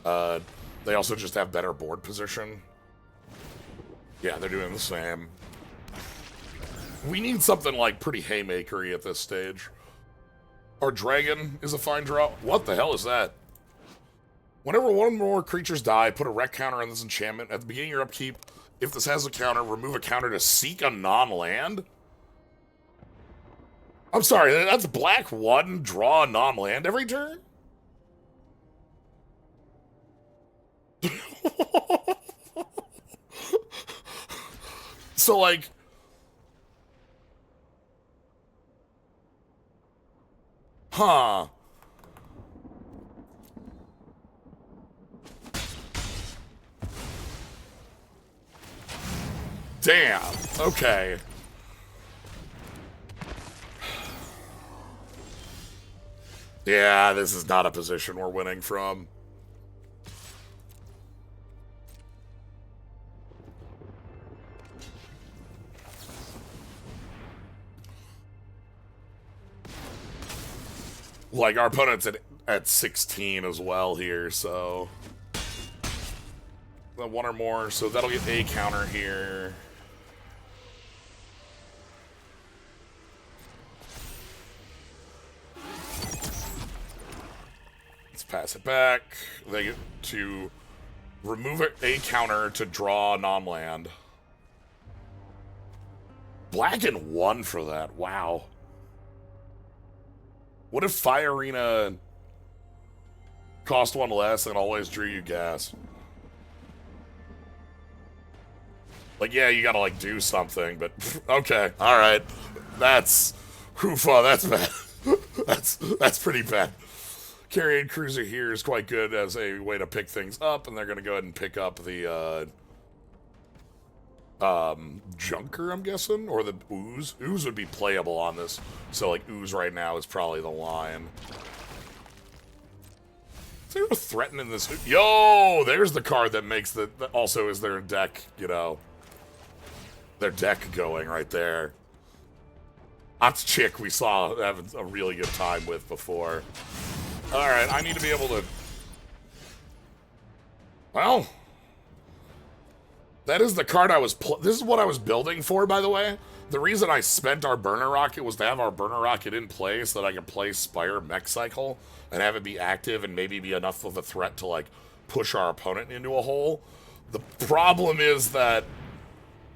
They also just have better board position. Yeah, they're doing the same. We need something, like, pretty haymakery at this stage. Our Dragon is a fine draw. What the hell is that? Whenever one or more creatures die, put a wreck counter on this enchantment. At the beginning of your upkeep, if this has a counter, remove a counter to seek a non-land? I'm sorry, that's black 1, draw a non-land every turn? So, like... Huh. Damn. Okay. Yeah, this is not a position we're winning from. Like, our opponent's at 16 as well here, so... One or more, so that'll get a counter here. Let's pass it back. They get to remove a counter to draw a non-land. Black and 1 for that, wow. What if Fire Arena cost 1 less and always drew you gas? Like, yeah, you gotta, like, do something, but... Okay, alright. That's... Hoofa, that's bad. that's pretty bad. Carrying Cruiser here is quite good as a way to pick things up, and they're gonna go ahead and pick up the, Junker, I'm guessing? Or the Ooze? Ooze would be playable on this. So, like, Ooze right now is probably the line. Is there a threaten in this? Yo! There's the card that makes the... That also is their deck, you know. Their deck going right there. That's Chick we saw having a really good time with before. Alright, I need to be able to... Well... That is the card I was... This is what I was building for, by the way. The reason I spent our Burner Rocket was to have our Burner Rocket in play so that I could play Spire Mech Cycle and have it be active and maybe be enough of a threat to, like, push our opponent into a hole. The problem is that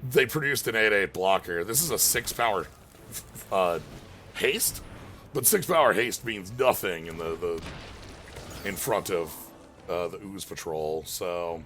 they produced an 8/8 blocker. This is a 6-power haste. But 6 power haste means nothing in the in front of the Ooze Patrol, so...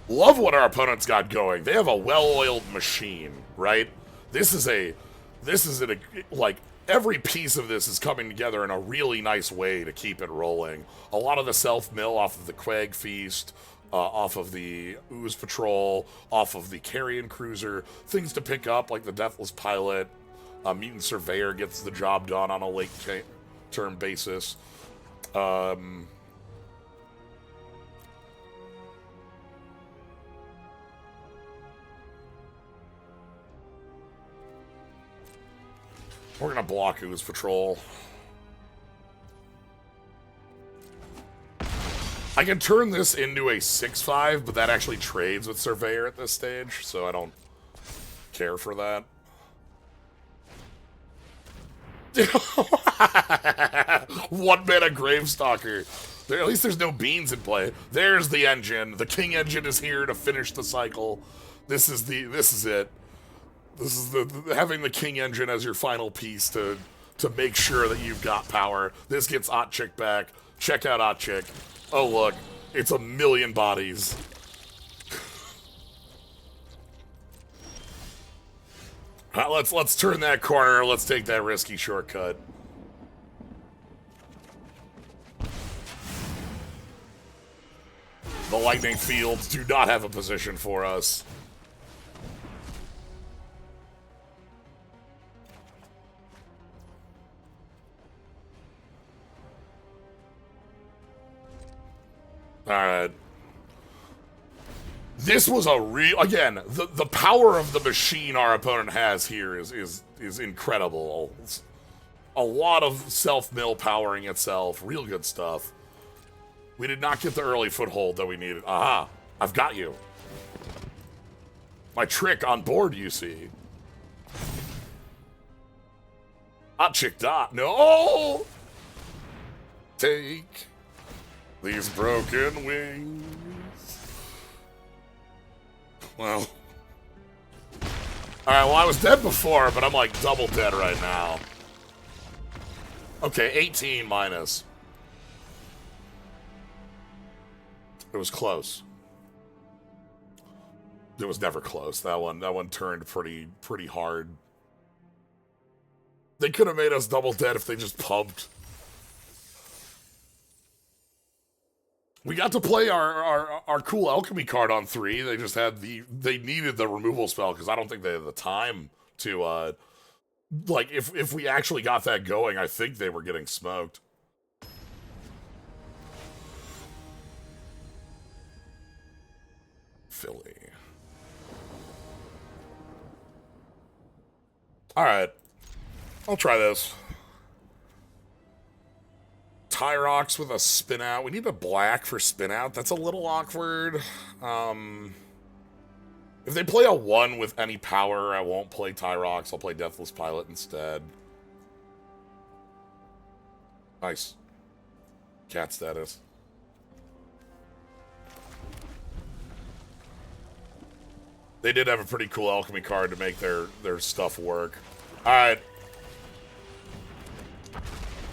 Love what our opponents got going. They have a well-oiled machine, right? This is like, every piece of this is coming together in a really nice way to keep it rolling. A lot of the self-mill off of the Quag Feast, off of the Ooze Patrol, off of the Carrion Cruiser, things to pick up like the Deathless Pilot. Mutant Surveyor gets the job done on a late-term basis. We're gonna block Ooze Patrol. I can turn this into a 6/5, but that actually trades with Surveyor at this stage, so I don't care for that. 1 mana Gravestalker. At least there's no beans in play. There's the engine. The King Engine is here to finish the cycle. This is it. This is having the King Engine as your final piece to make sure that you've got power. This gets Otchick back. Check out Otchick. Oh look, it's 1,000,000 bodies. Let's turn that corner. Let's take that risky shortcut. The lightning fields do not have a position for us. Alright. This was a again, the power of the machine our opponent has here is incredible. It's a lot of self-mill powering itself. Real good stuff. We did not get the early foothold that we needed. Aha! I've got you. My trick on board, you see. Otchick dot. No! Take these broken wings. Well. Alright, well I was dead before, but I'm like double dead right now. Okay, 18 minus. It was close. It was never close. That one turned pretty hard. They could have made us double dead if they just pumped. We got to play our cool alchemy card on 3. They just had they needed the removal spell because I don't think they had the time to like if we actually got that going, I think they were getting smoked. Philly. Alright. I'll try this. Tyrox with a spin out. We need a black for spin out. That's a little awkward. If they play a 1 with any power, I won't play Tyrox. I'll play Deathless Pilot instead. Nice. Cat status. They did have a pretty cool alchemy card to make their stuff work. Alright.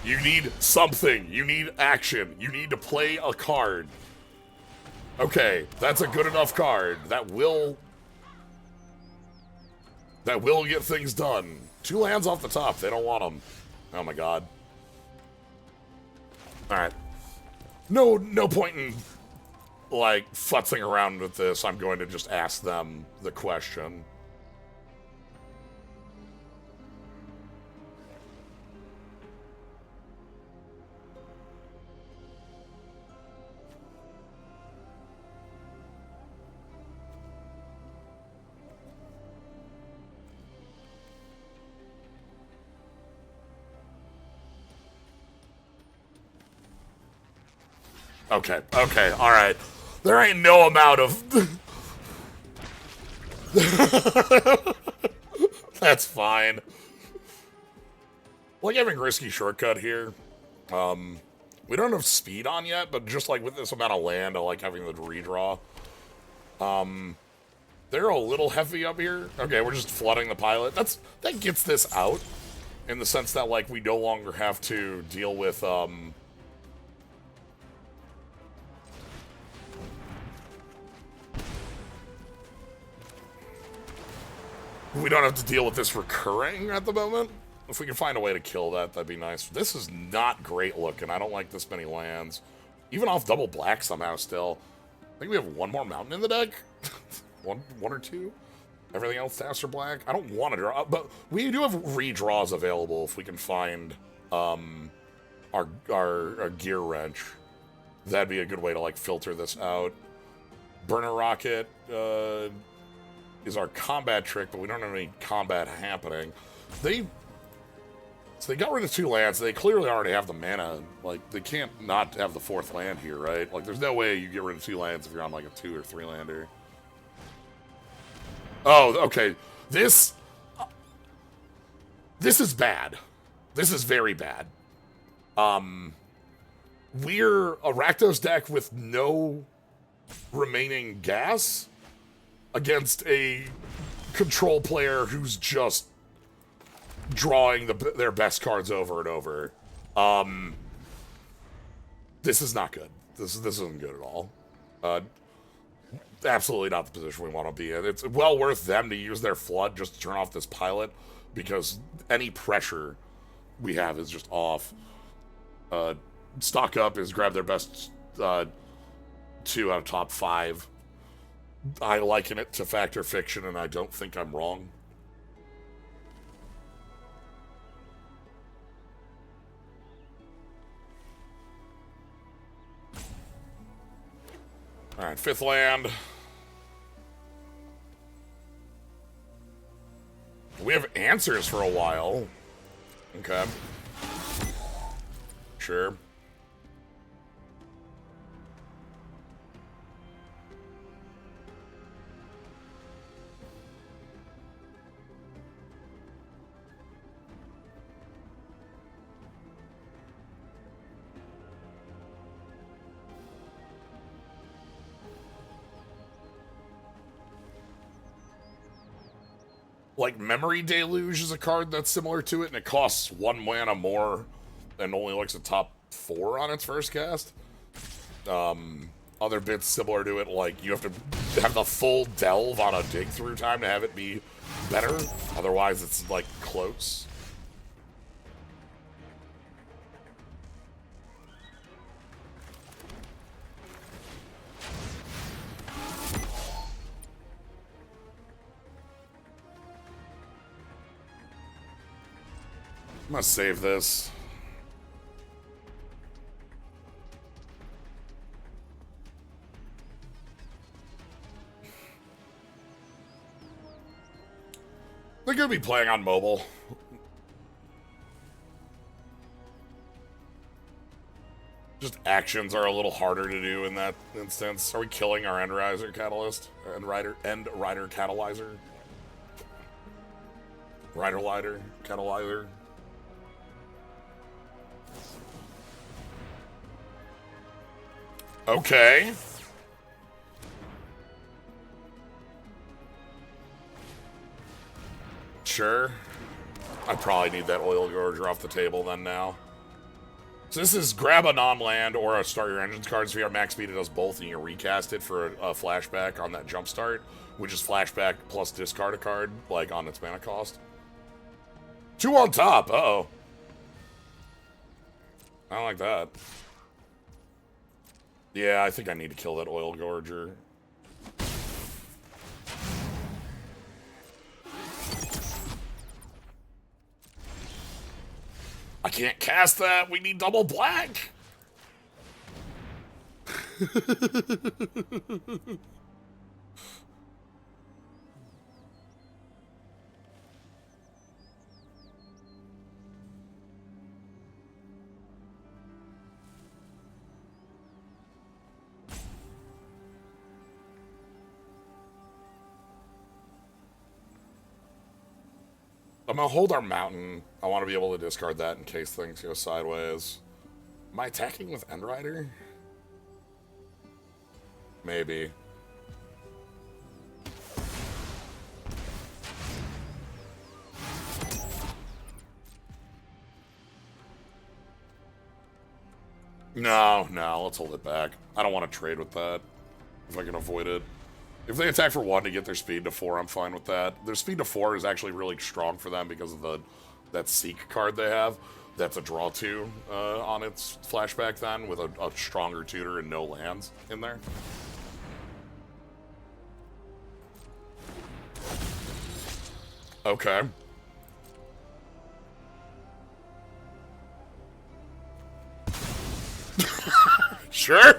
You need something. You need action. You need to play a card. Okay, that's a good enough card. That will get things done. 2 lands off the top. They don't want them. Oh my god. Alright. No point in, like, futzing around with this. I'm going to just ask them the question. Okay, alright. There ain't no amount of... That's fine. Like having risky shortcut here. We don't have speed on yet, but just like with this amount of land, I like having the redraw. They're a little heavy up here. Okay, we're just flooding the pilot. That gets this out in the sense that, like, we no longer have to deal with, we don't have to deal with this recurring at the moment. If we can find a way to kill that, that'd be nice. This is not great looking. I don't like this many lands. Even off double black somehow still. I think we have one more mountain in the deck. one or two. Everything else faster black. I don't want to draw, but we do have redraws available if we can find our gear wrench. That'd be a good way to like filter this out. Burner rocket is our combat trick, but we don't have any combat happening. So they got rid of 2 lands. They clearly already have the mana. Like, they can't not have the 4th land here, right? Like, there's no way you get rid of 2 lands if you're on, like, a 2 or 3 lander. Oh, okay. This is bad. This is very bad. We're a Rakdos deck with no remaining gas against a control player who's just drawing their best cards over and over. This is not good. This isn't good at all. Absolutely not the position we want to be in. It's well worth them to use their flood just to turn off this pilot, because any pressure we have is just off. Stock up is grab their best 2 out of top 5. I liken it to Factor Fiction, and I don't think I'm wrong. Alright, 5th land. We have answers for a while. Okay. Sure. Like, Memory Deluge is a card that's similar to it, and it costs 1 mana more and only looks at top 4 on its first cast. Other bits similar to it, like, you have to have the full delve on a dig through time to have it be better. Otherwise, it's, like, close. I'm gonna save this. They're gonna be playing on mobile. Just actions are a little harder to do in that instance. Are we killing our End Rider Catalyst? End Rider Catalyzer? Rider Lighter Catalyzer? Okay. Sure. I probably need that Oil Gorger off the table then now. So this is grab a non-land or a start your engines card. So if you have max speed, it does both, and you recast it for a flashback on that jump start, which is flashback plus discard a card, like on its mana cost. 2 on top. Uh-oh. I don't like that. Yeah, I think I need to kill that Oil Gorger. I can't cast that. We need double black. I'm gonna hold our mountain. I want to be able to discard that in case things go sideways. Am I attacking with End Rider? Maybe. No, no, let's hold it back. I don't want to trade with that, if I can avoid it. If they attack for 1 to get their speed to 4, I'm fine with that. Their speed to 4 is actually really strong for them because of that Seek card they have. That's a draw 2 on its flashback then, with a stronger tutor and no lands in there. Okay. Sure.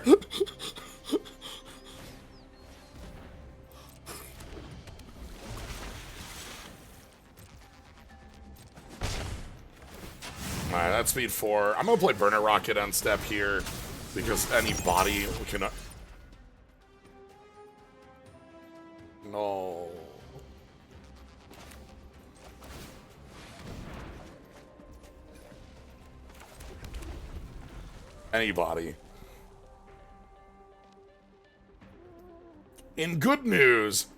Alright, that's speed 4. I'm gonna play Burner Rocket on step here, because any body can... No. Anybody. In good news,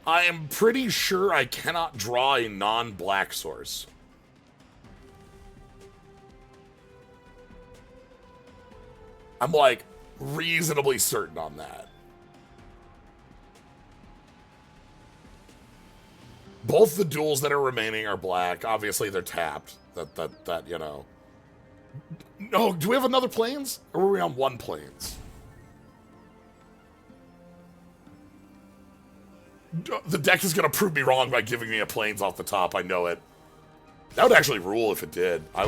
I am pretty sure I cannot draw a non-black source. I'm, like, reasonably certain on that. Both the duels that are remaining are black. Obviously, they're tapped. That you know. No, do we have another plains? Or were we on 1 plains? The deck is going to prove me wrong by giving me a plains off the top. I know it. That would actually rule if it did. I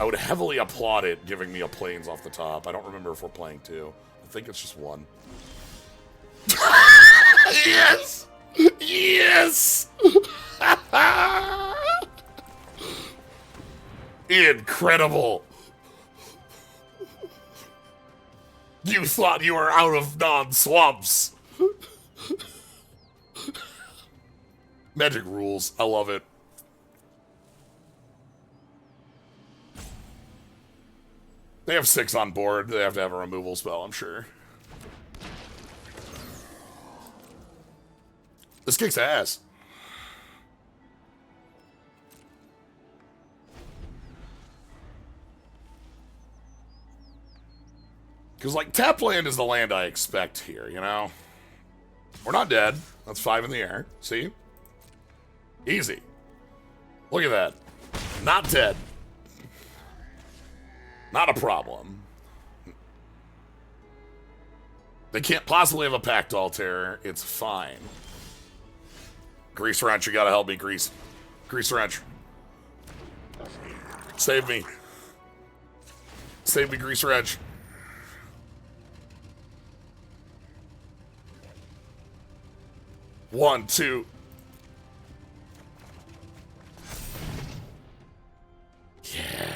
would heavily applaud it giving me a plains off the top. I don't remember if we're playing 2. I think it's just 1. Yes! Yes! Incredible! You thought you were out of non-swamps! Magic rules. I love it. They have 6 on board. They have to have a removal spell, I'm sure. This kicks ass. Because, like, tap land is the land I expect here, you know? We're not dead. That's 5 in the air. See? Easy. Look at that. Not dead. Not a problem. They can't possibly have a Pact Altar. It's fine. Grease Wrench, you gotta help me, Grease. Grease Wrench. Save me. Save me, Grease Wrench. One, two. Yeah.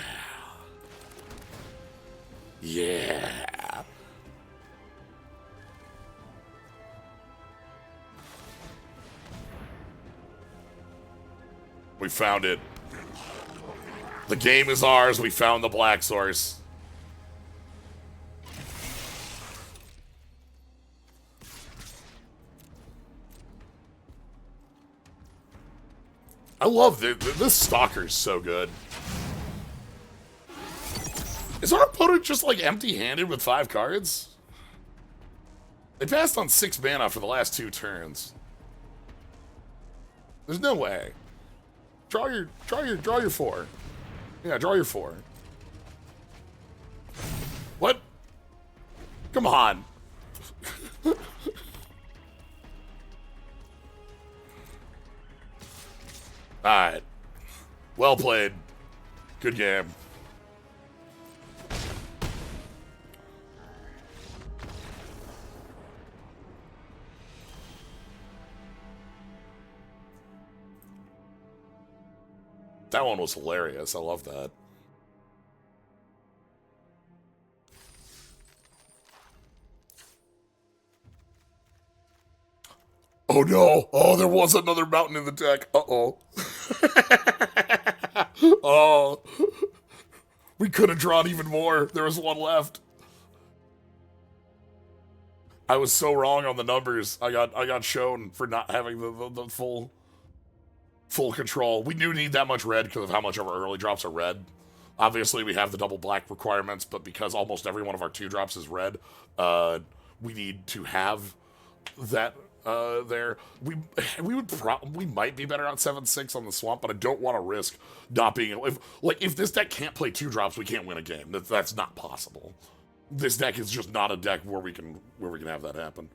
Yeah. We found it. The game is ours. We found the black source. I love this Stalker's so good. Is our opponent just like empty-handed with 5 cards? They passed on 6 mana for the last 2 turns. There's no way. Draw your 4. Yeah, draw your 4. What? Come on. Alright. Well played. Good game. That one was hilarious. I love that. Oh no! Oh, there was another mountain in the deck. Uh-oh. Oh. We could have drawn even more. There was one left. I was so wrong on the numbers. I got shown for not having the full control. We do need that much red because of how much of our early drops are red. Obviously, we have the double black requirements, but because almost every one of our 2-drops is red, we need to have that there. We might be better on 7/6 on the swamp, but I don't want to risk not being if this deck can't play 2-drops, we can't win a game. That's not possible. This deck is just not a deck where we can have that happen.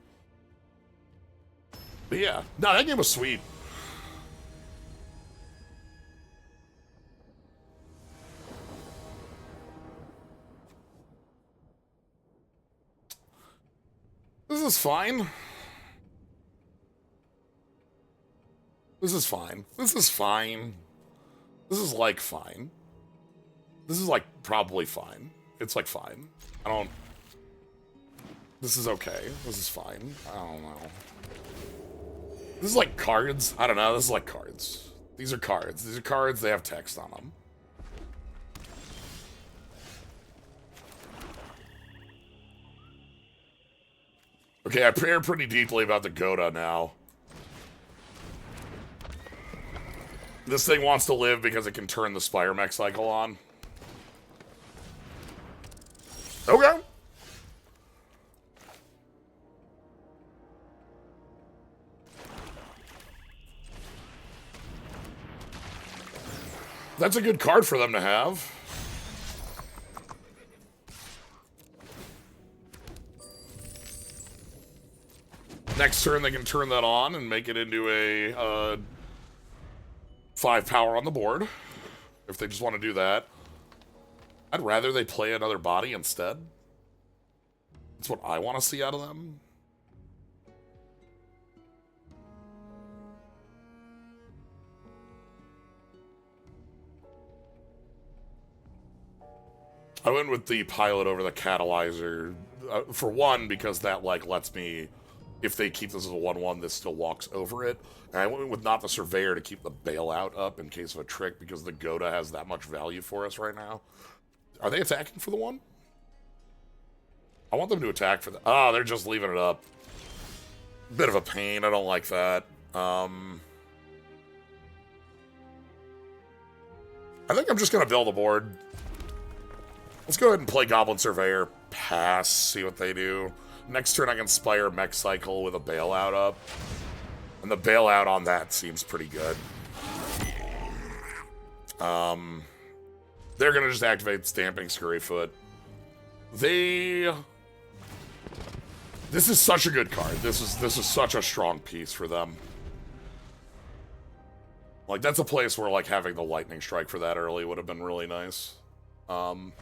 But yeah, no, that game was sweet. This is fine. This is fine. This is fine. This is like fine. This is like probably fine. It's like fine. I don't... This is okay. This is fine. I don't know. This is like cards. I don't know. This is like cards. These are cards. These are cards. They have text on them. Okay, I care pretty deeply about the Goda now. This thing wants to live because it can turn the Spire Mech cycle on. Okay. That's a good card for them to have. Next turn, they can turn that on and make it into a 5 power on the board, if they just want to do that. I'd rather they play another body instead. That's what I want to see out of them. I went with the pilot over the catalyzer, for one, because that, like, lets me... If they keep this as a 1/1, this still walks over it. And I went with not the Surveyor to keep the bailout up in case of a trick, because the Goda has that much value for us right now. Are they attacking for the 1? I want them to attack for the... Oh, they're just leaving it up. Bit of a pain. I don't like that. I think I'm just going to build a board. Let's go ahead and play Goblin Surveyor. Pass. See what they do. Next turn, I can Spire Mech Cycle with a bailout up. And the bailout on that seems pretty good. They're going to just activate Stamping Scurryfoot. This is such a good card. This is such a strong piece for them. Like, that's a place where, like, having the Lightning Strike for that early would have been really nice. Love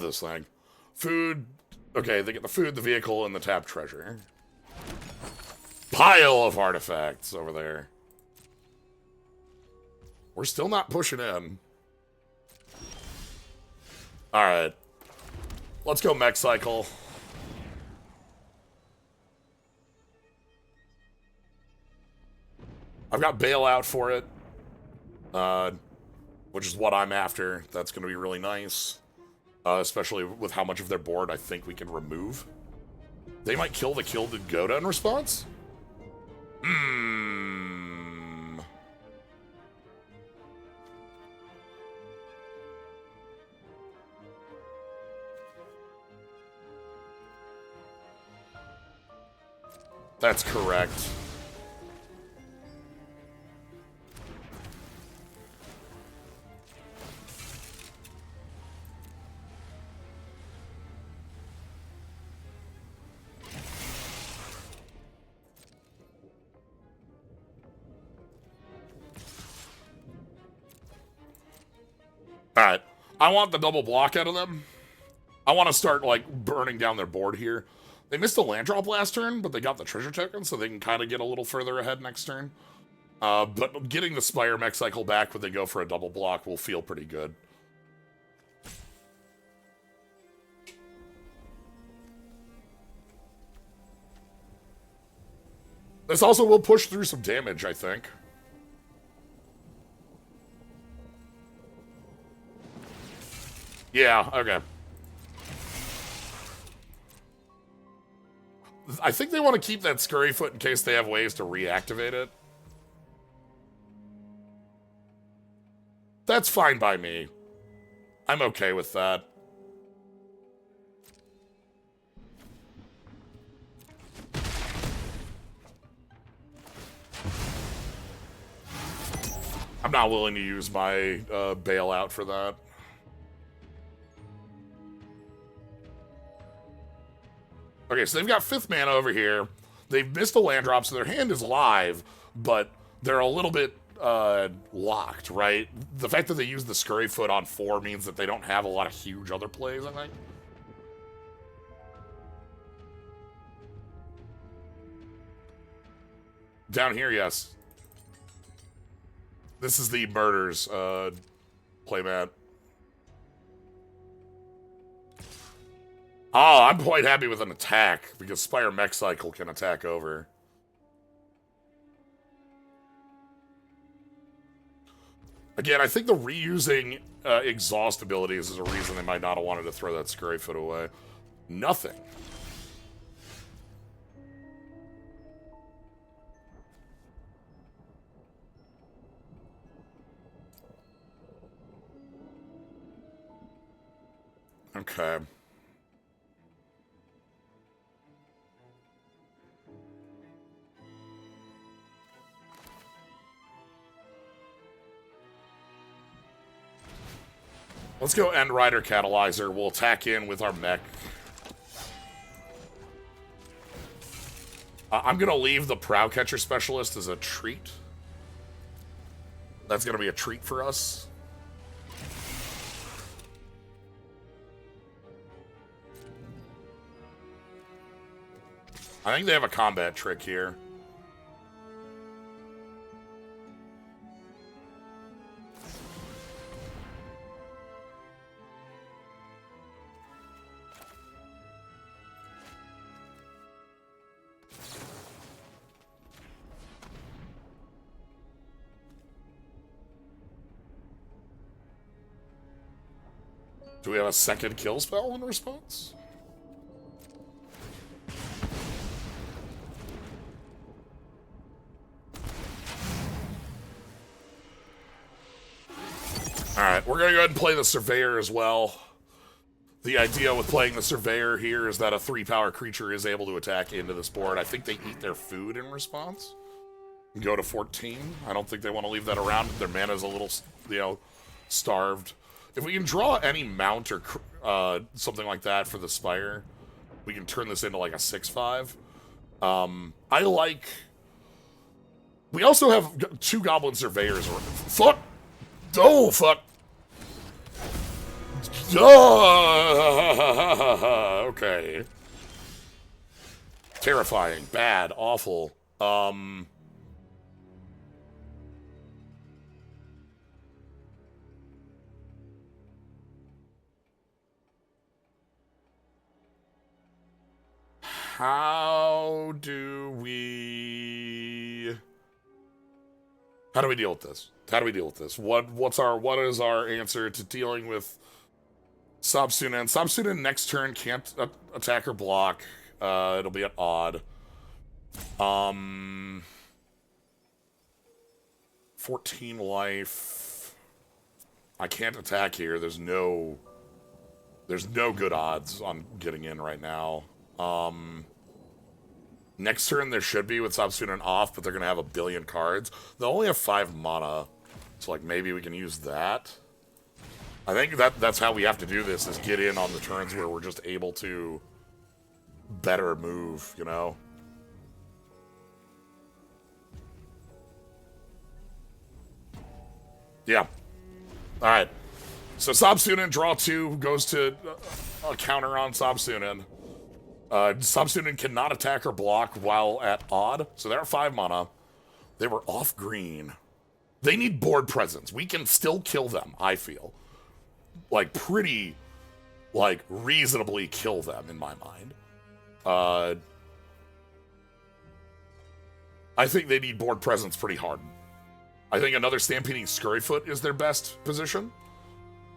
this thing. Food... Okay, they get the food, the vehicle, and the tapped treasure. Pile of artifacts over there. We're still not pushing in. Alright. Let's go Mech Cycle. I've got Bailout for it. Which is what I'm after. That's going to be really nice. Especially with how much of their board I think we can remove. They might kill the Gilded Goda in response? That's correct. Alright, I want the double block out of them. I want to start, like, burning down their board here. They missed a land drop last turn, but they got the treasure token, so they can kind of get a little further ahead next turn. But getting the Spire Mech Cycle back when they go for a double block will feel pretty good. This also will push through some damage, I think. Yeah, okay. I think they want to keep that Scurryfoot in case they have ways to reactivate it. That's fine by me. I'm okay with that. I'm not willing to use my bailout for that. Okay, so they've got 5th mana over here. They've missed a land drop, so their hand is live, but they're a little bit locked, right? The fact that they use the Scurryfoot on 4 means that they don't have a lot of huge other plays, I think. Down here, yes. This is the Murders playmat. Oh, I'm quite happy with an attack, because Spire Mech Cycle can attack over. Again, I think the reusing exhaust abilities is a reason they might not have wanted to throw that Scurryfoot away. Nothing. Okay. Let's go End Rider Catalyzer. We'll attack in with our mech. I'm going to leave the Prow Catcher Specialist as a treat. That's going to be a treat for us. I think they have a combat trick here. Do we have a second kill spell in response? Alright, we're going to go ahead and play the Surveyor as well. The idea with playing the Surveyor here is that a 3-power creature is able to attack into this board. I think they eat their food in response. Go to 14. I don't think they want to leave that around. Their mana's a little, you know, starved. If we can draw any mount or something like that for the Spire, we can turn this into like a 6/5. I like... We also have 2 Goblin Surveyors. Fuck! Oh, fuck! Okay. Terrifying. Bad. Awful. How do we deal with this? How do we deal with this? What is our answer to dealing with Sabsunen? Sabsunen next turn can't attack or block. It'll be at odd. 14 life. I can't attack here. There's no good odds on getting in right now. Next turn there should be with Sabsunen off, but they're gonna have a billion cards. They only have 5 mana, so like maybe we can use that. I think that's how we have to do this, is get in on the turns where we're just able to better move, you know? Yeah. Alright. So Sabsunen, draw 2, goes to a counter on Sabsunen. Sabsunen cannot attack or block while at odd, so they're 5 mana. They were off green. They need board presence. We can still kill them, I feel. Like, pretty, like, reasonably kill them, in my mind. I think they need board presence pretty hard. I think another Stampeding Scurryfoot is their best position.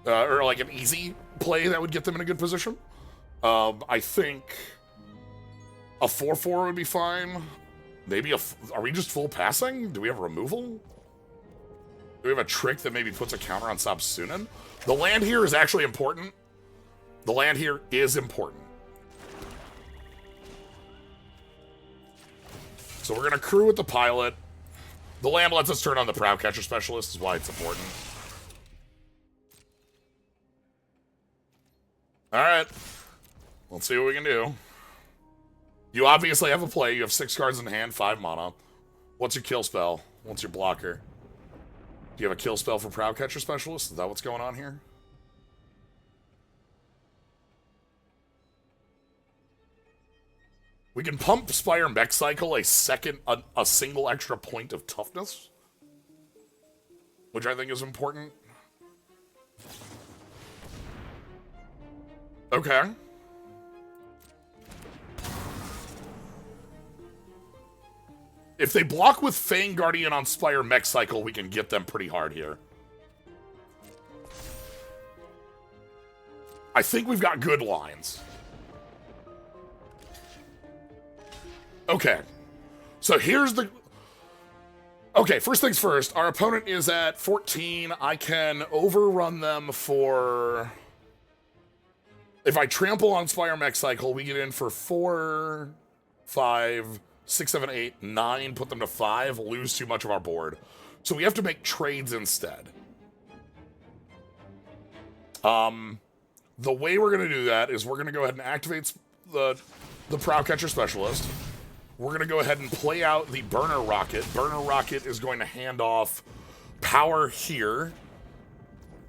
Or, like, an easy play that would get them in a good position. I think a 4/4 would be fine. Maybe are we just full passing? Do we have removal? we have a trick that maybe puts a counter on Sabsunin? The land here is actually important. The land here is important. So we're going to crew with the pilot. The land lets us turn on the Prow Catcher Specialist, is why it's important. Alright. Let's see what we can do. You obviously have a play. You have 6 cards in hand, 5 mana. What's your kill spell? What's your blocker? Do you have a kill spell for Prow Catcher Specialist? Is that what's going on here? We can pump Spire Mech Cycle a single extra point of toughness, which I think is important. Okay. If they block with Fang Guardian on Spire Mech Cycle, we can get them pretty hard here. I think we've got good lines. Okay. So here's the... Okay, first things first. Our opponent is at 14. I can overrun them for... If I trample on Spire Mech Cycle, we get in for 4, 5, 6, 7, 8, 9, put them to 5, lose too much of our board. So we have to make trades instead. The way we're going to do that is we're going to go ahead and activate the Prow Catcher Specialist. We're going to go ahead and play out the Burner Rocket. Burner Rocket is going to hand off power here.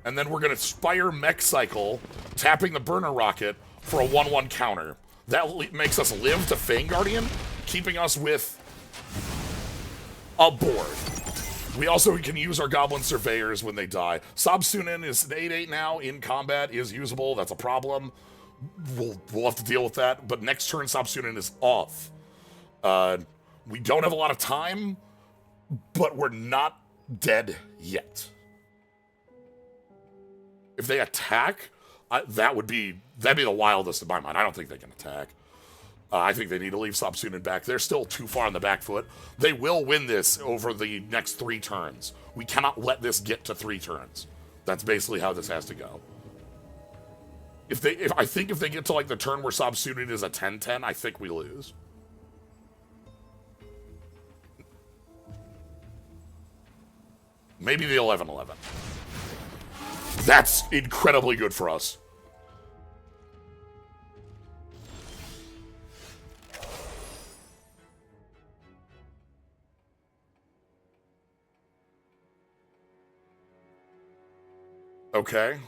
And then we're going to Spire Mech Cycle, tapping the Burner Rocket for a 1/1 counter. That makes us live to Fang Guardian, keeping us with a board. We also can use our Goblin Surveyors when they die. Sabsunin is an 8/8 now, in combat, is usable. That's a problem. We'll have to deal with that. But next turn, Sabsunin is off. We don't have a lot of time, but we're not dead yet. If they attack, that'd be the wildest in my mind. I don't think they can attack. I think they need to leave Sabsunin back. They're still too far on the back foot. They will win this over the next 3 turns. We cannot let this get to 3 turns. That's basically how this has to go. I think if they get to like the turn where Sabsunin is a 10/10, I think we lose. Maybe the 11/11. That's incredibly good for us. Okay.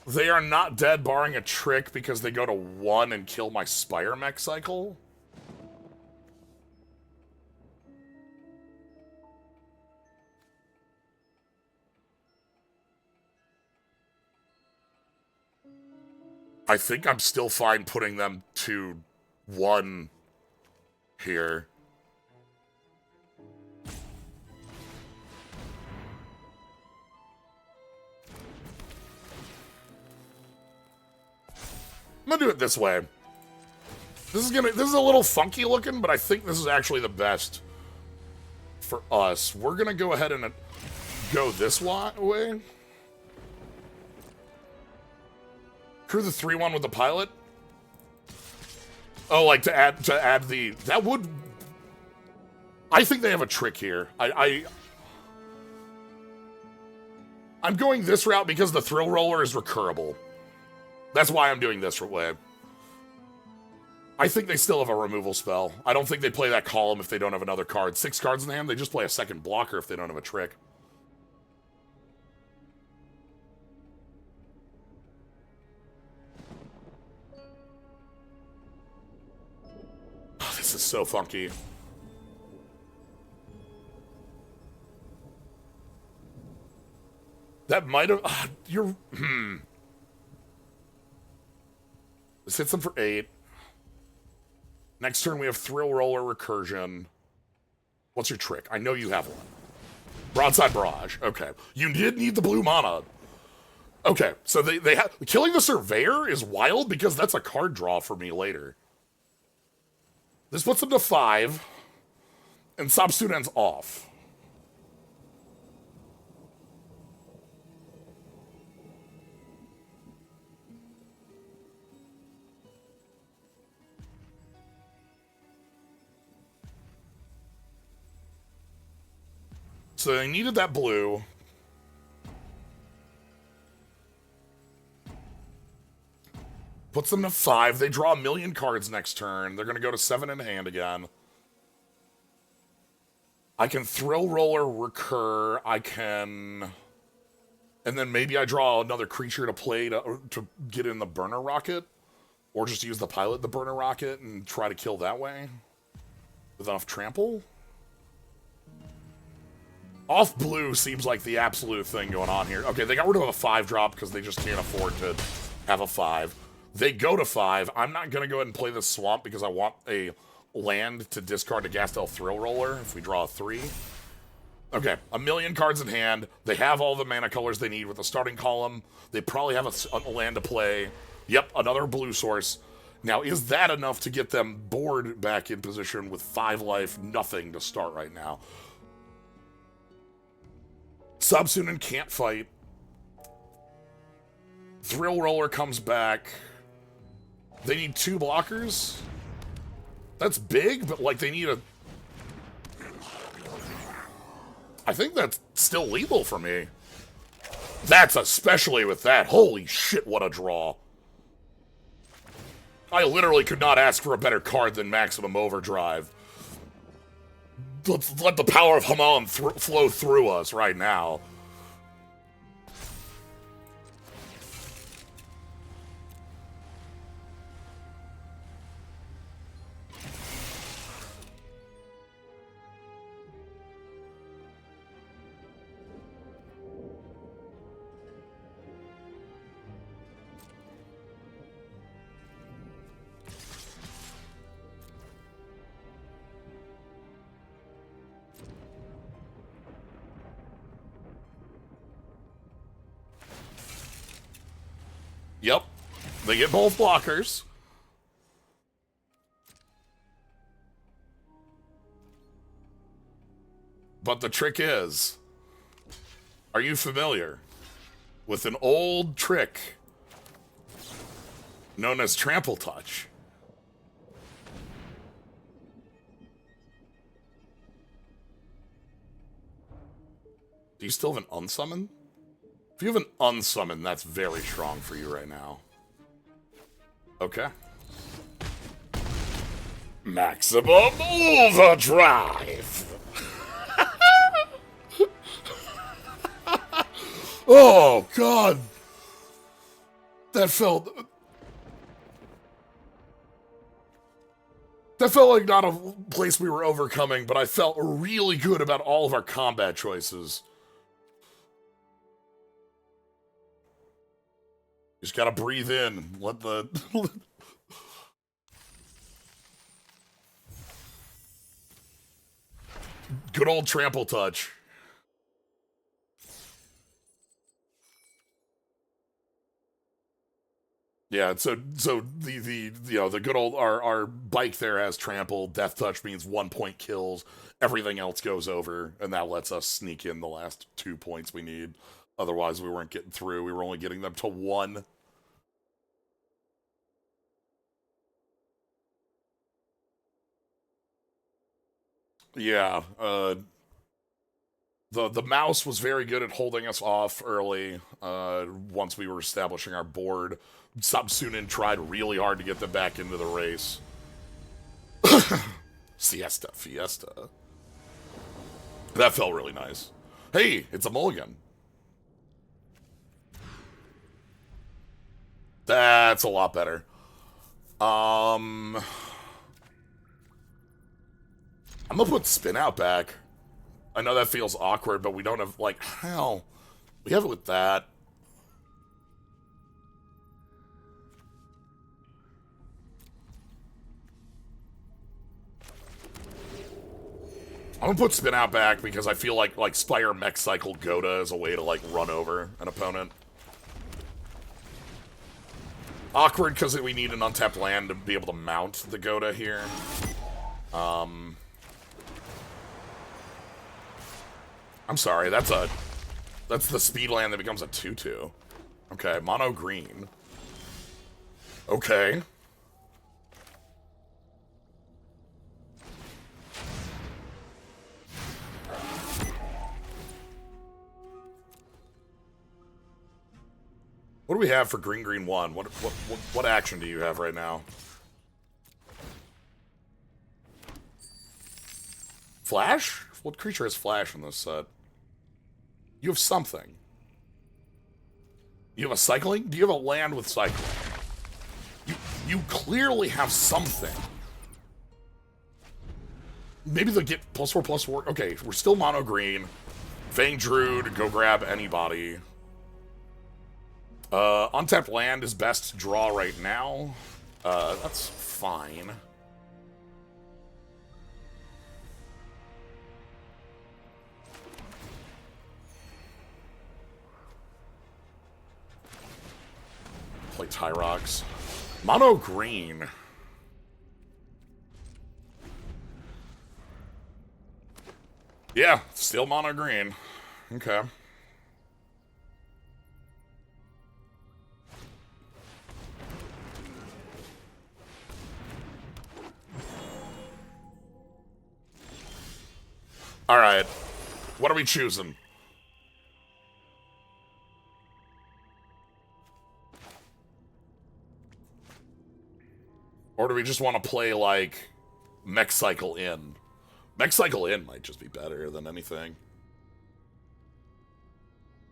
They are not dead barring a trick because they go to 1 and kill my Spire Mech Cycle. I think I'm still fine putting them to 1 here. I'm gonna do it this way. This is a little funky looking, but I think this is actually the best for us. We're gonna go ahead and go this way. Crew the 3/1 with the pilot. Oh, like to add the that would. I think they have a trick here. I'm going this route because the Thrill Roller is recurable. That's why I'm doing this way. I think they still have a removal spell. I don't think they play that column if they don't have another card. 6 cards in the hand, they just play a second blocker if they don't have a trick. Oh, this is so funky. That might have... This hits them for 8. Next turn we have Thrill Roller Recursion. What's your trick? I know you have one. Broadside Barrage. Okay. You did need the blue mana. Okay, so they have killing the Surveyor is wild because that's a card draw for me later. This puts them to 5, and Sabsunen's off. So they needed that blue. Puts them to 5. They draw 1,000,000 cards next turn. They're going to go to 7 in hand again. I can Thrill Roller, recur. I can... And then maybe I draw another creature to play to get in the Burner Rocket. Or just use the Pilot the Burner Rocket and try to kill that way. With enough trample. Off blue seems like the absolute thing going on here. Okay, they got rid of a 5-drop because they just can't afford to have a 5. They go to 5. I'm not going to go ahead and play this Swamp because I want a land to discard a Gastel Thrill Roller if we draw a 3. Okay, 1,000,000 cards in hand. They have all the mana colors they need with the starting column. They probably have a land to play. Yep, another blue source. Now, is that enough to get them board back in position with 5 life, nothing to start right now? Sabsunen can't fight. Thrill Roller comes back. They need 2 blockers. That's big, but like they need a... I think that's still lethal for me. That's especially with that. Holy shit, what a draw. I literally could not ask for a better card than Maximum Overdrive. Let's let the power of Hammam flow through us right now. Yep. They get both blockers. But the trick is, are you familiar with an old trick known as Trample Touch? Do you still have an unsummon? If you have an unsummon, that's very strong for you right now. Okay. Maximum Overdrive! Oh, God! That felt like not a place we were overcoming, but I felt really good about all of our combat choices. Just gotta breathe in. Let the... Good old Trample Touch. Yeah, so the you know, the good old our bike there has trample. Death Touch means 1 point kills. Everything else goes over, and that lets us sneak in the last 2 points we need. Otherwise, we weren't getting through. We were only getting them to 1. Yeah, the mouse was very good at holding us off early. Once we were establishing our board, Sabsunen tried really hard to get them back into the race. Siesta, fiesta. That felt really nice. Hey, it's a mulligan. That's a lot better. I'm gonna put Spin Out back. I know that feels awkward, but we don't have, like, hell. We have it with that. I'm gonna put Spin Out back because I feel like Spire Mech Cycle Goda is a way to, like, run over an opponent. awkward because we need an untapped land to be able to mount the Goda here. I'm sorry, that's the speed land that becomes a 2/2. Okay, mono green. Okay. What do we have for green, green 1? What action do you have right now? Flash? What creature has flash in this set? You have something. You have a cycling? Do you have a land with cycling? You clearly have something. Maybe they'll get +4/+4. Okay, we're still mono green. Fang Druid, go grab anybody. Untapped land is best to draw right now. That's fine. Play Tyrox. Mono green. Yeah, still mono green. Okay. Alright. What are we choosing? Or do we just want to play, like, Mech Cycle In? Mech Cycle In might just be better than anything.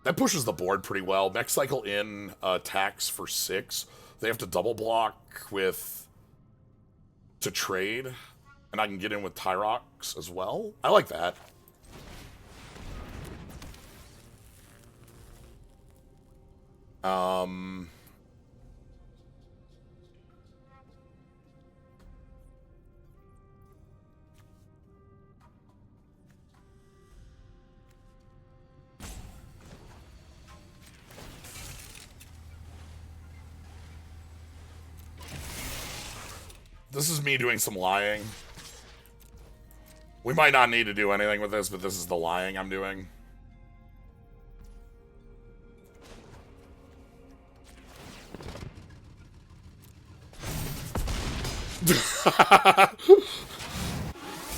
That pushes the board pretty well. Mech Cycle In attacks for 6. They have to double block with... to trade. And I can get in with Tyrox as well. I like that. This is me doing some lying. We might not need to do anything with this, but this is the lying I'm doing.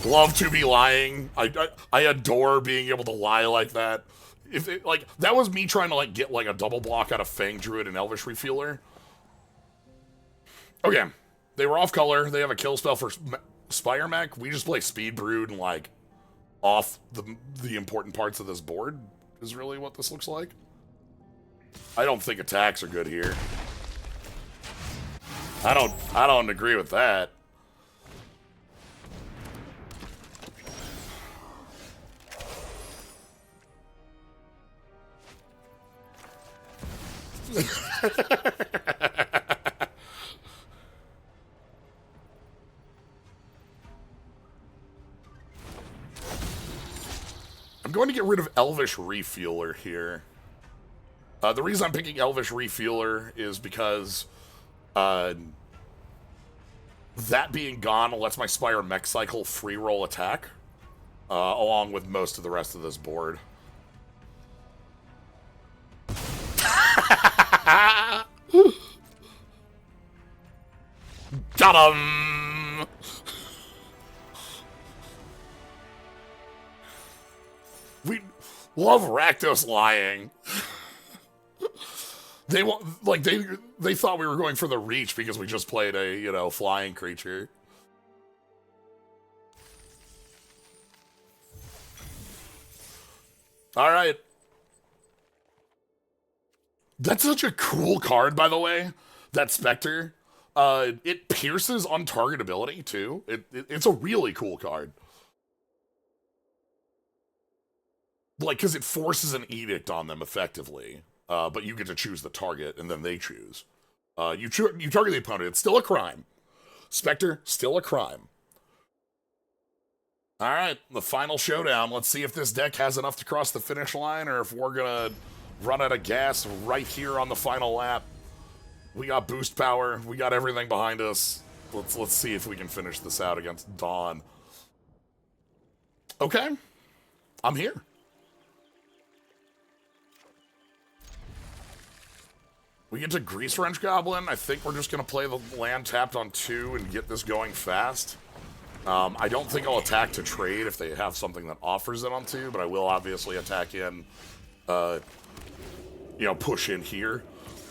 Love to be lying. I adore being able to lie like that. If it, like, that was me trying to like get like a double block out of Fang Druid and Elvish Refueler. Okay, they were off color. They have a kill spell for Spire Mech. We just play Speedbrood and like off the important parts of this board is really what this looks like. I don't think attacks are good here. I don't agree with that. I'm going to get rid of Elvish Refueler here. The reason I'm picking Elvish Refueler is because that being gone lets my Spire Mech Cycle free roll attack, along with most of the rest of this board. Got him! We love Rakdos lying. They want, like, they thought we were going for the reach because we just played a, you know, flying creature. All right. That's such a cool card, by the way. That Spectre. It pierces untargetability, too. It's a really cool card. Like, because it forces an edict on them, effectively. But you get to choose the target, and then they choose. You target the opponent. It's still a crime. Spectre, still a crime. All right, the final showdown. Let's see if this deck has enough to cross the finish line, or if we're going to run out of gas right here on the final lap. We got boost power. We got everything behind us. Let's see if we can finish this out against Dawn. Okay. I'm here. We get to Grease Wrench Goblin. I think we're just going to play the land tapped on 2 and get this going fast. I don't think I'll attack to trade if they have something that offers it on 2, but I will obviously attack in, push in here.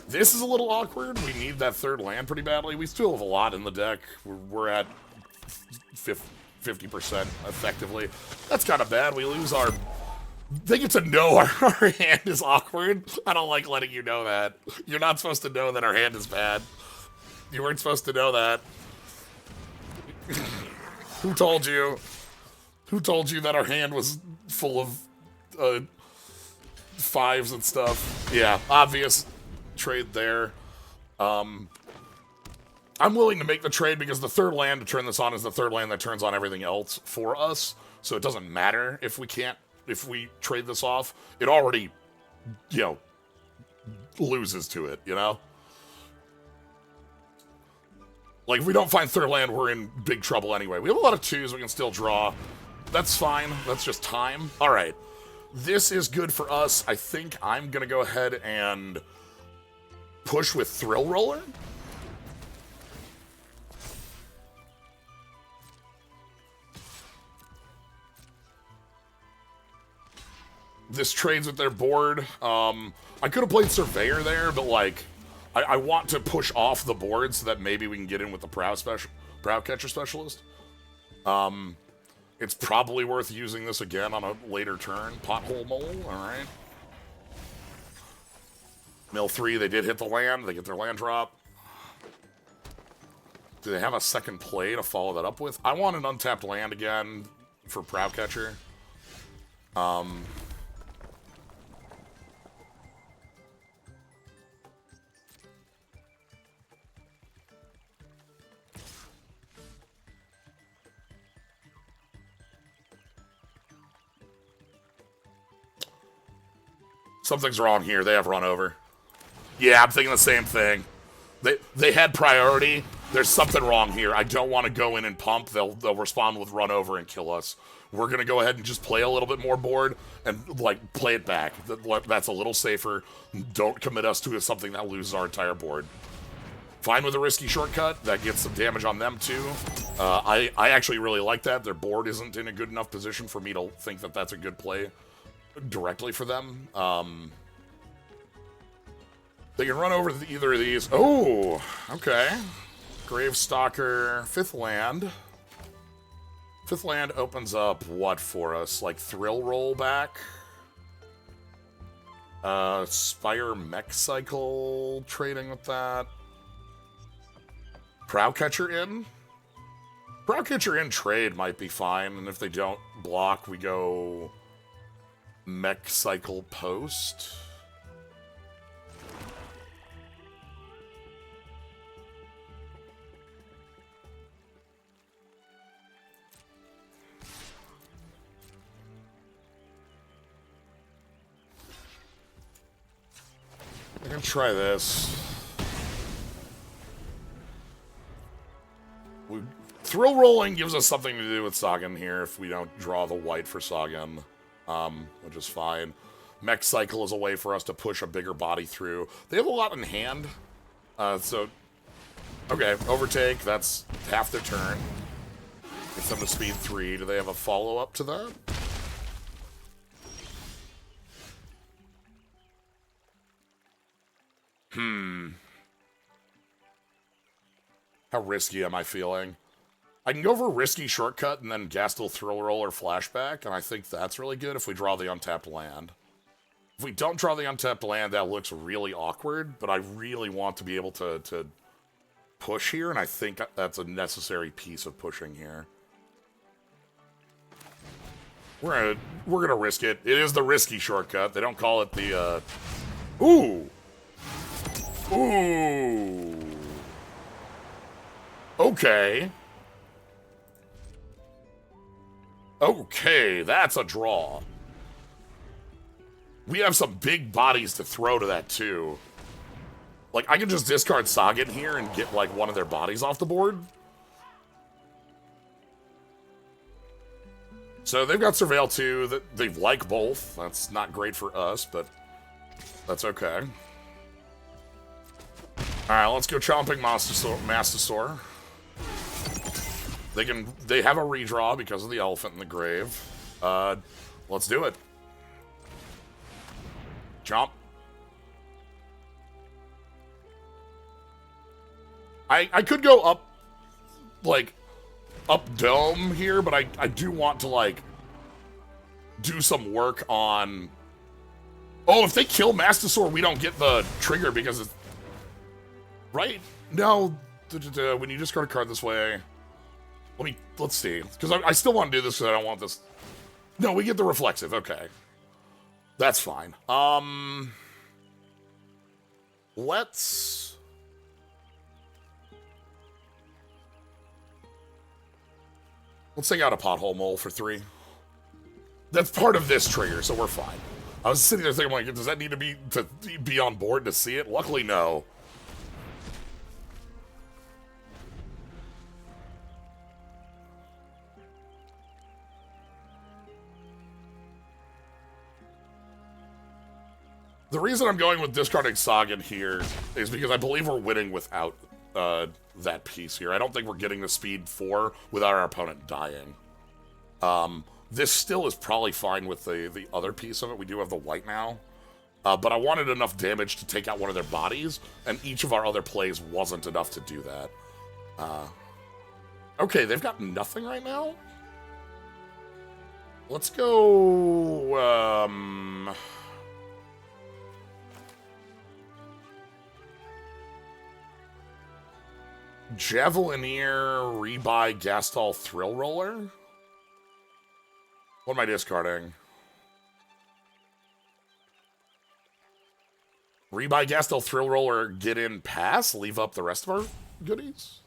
This is a little awkward. We need that 3rd land pretty badly. We still have a lot in the deck. We're at 50% effectively. That's kind of bad. We lose our... They get to know our hand is awkward. I don't like letting you know that. You're not supposed to know that our hand is bad. You weren't supposed to know that. Who told you? Who told you that our hand was full of 5s and stuff? Yeah, obvious trade there. I'm willing to make the trade because the 3rd land to turn this on is the 3rd land that turns on everything else for us. So it doesn't matter if we trade this off. It already, loses to it, Like, if we don't find 3rd land, we're in big trouble anyway. We have a lot of 2s we can still draw. That's fine. That's just time. All right. This is good for us. I think I'm going to go ahead and push with Thrill Roller. This trades with their board. I could have played Surveyor there, but, like, I want to push off the board so that maybe we can get in with the Prow Catcher Specialist. It's probably worth using this again on a later turn. Pothole Mole, alright. Mill 3, they did hit the land. They get their land drop. Do they have a second play to follow that up with? I want an untapped land again for Prow Catcher. Something's wrong here. They have run over. Yeah, I'm thinking the same thing. They had priority. There's something wrong here. I don't want to go in and pump. They'll respond with run over and kill us. We're going to go ahead and just play a little bit more board and, like, play it back. That's a little safer. Don't commit us to something that loses our entire board. Fine with a risky shortcut. That gets some damage on them, too. I actually really like that. Their board isn't in a good enough position for me to think that that's a good play directly for them. They can run over either of these. Oh, okay. Gravestalker, 5th land. 5th land opens up what for us? Like Thrill Rollback? Spire Mech Cycle, trading with that. Prowcatcher in? Prowcatcher in trade might be fine, and if they don't block, we go Mech Cycle Post. I can try this. Thrill Rolling gives us something to do with Sagan here if we don't draw the white for Sagan, which is fine. Mech Cycle is a way for us to push a bigger body through. They have a lot in hand, so... Okay, Overtake, that's half their turn. Gets them to speed 3. Do they have a follow-up to that? How risky am I feeling? I can go for a risky shortcut and then Gastel Thrill Roller Flashback, and I think that's really good if we draw the untapped land. If we don't draw the untapped land, that looks really awkward, but I really want to be able to push here, and I think that's a necessary piece of pushing here. We're gonna risk it. It is the risky shortcut. They don't call it the, Ooh! Ooh! Okay. Okay, that's a draw. We have some big bodies to throw to that, too. Like, I could just discard Sagan here and get, like, one of their bodies off the board. So they've got Surveil too. That they like both. That's not great for us, but that's okay. Alright, let's go chomping Mastosaur. They have a redraw because of the elephant in the grave. Let's do it. Chomp. I could go up, like, up dome here, but I do want to, like, do some work on... Oh, if they kill Mastosaur, we don't get the trigger because it's... Right? No. When you discard a card this way... Let's see. Because I still want to do this because I don't want this... No, we get the reflexive. Okay. That's fine. Let's take out a Pothole Mole for 3. That's part of this trigger, so we're fine. I was sitting there thinking, like, does that need to be on board to see it? Luckily, no. The reason I'm going with discarding Sagan here is because I believe we're winning without that piece here. I don't think we're getting to speed 4 without our opponent dying. This still is probably fine with the other piece of it. We do have the white now. But I wanted enough damage to take out one of their bodies, and each of our other plays wasn't enough to do that. Okay, they've got nothing right now? Let's go... Javelineer, Rebuy, Gastol, Thrill Roller? What am I discarding? Rebuy, Gastol, Thrill Roller, get in, pass, leave up the rest of our goodies?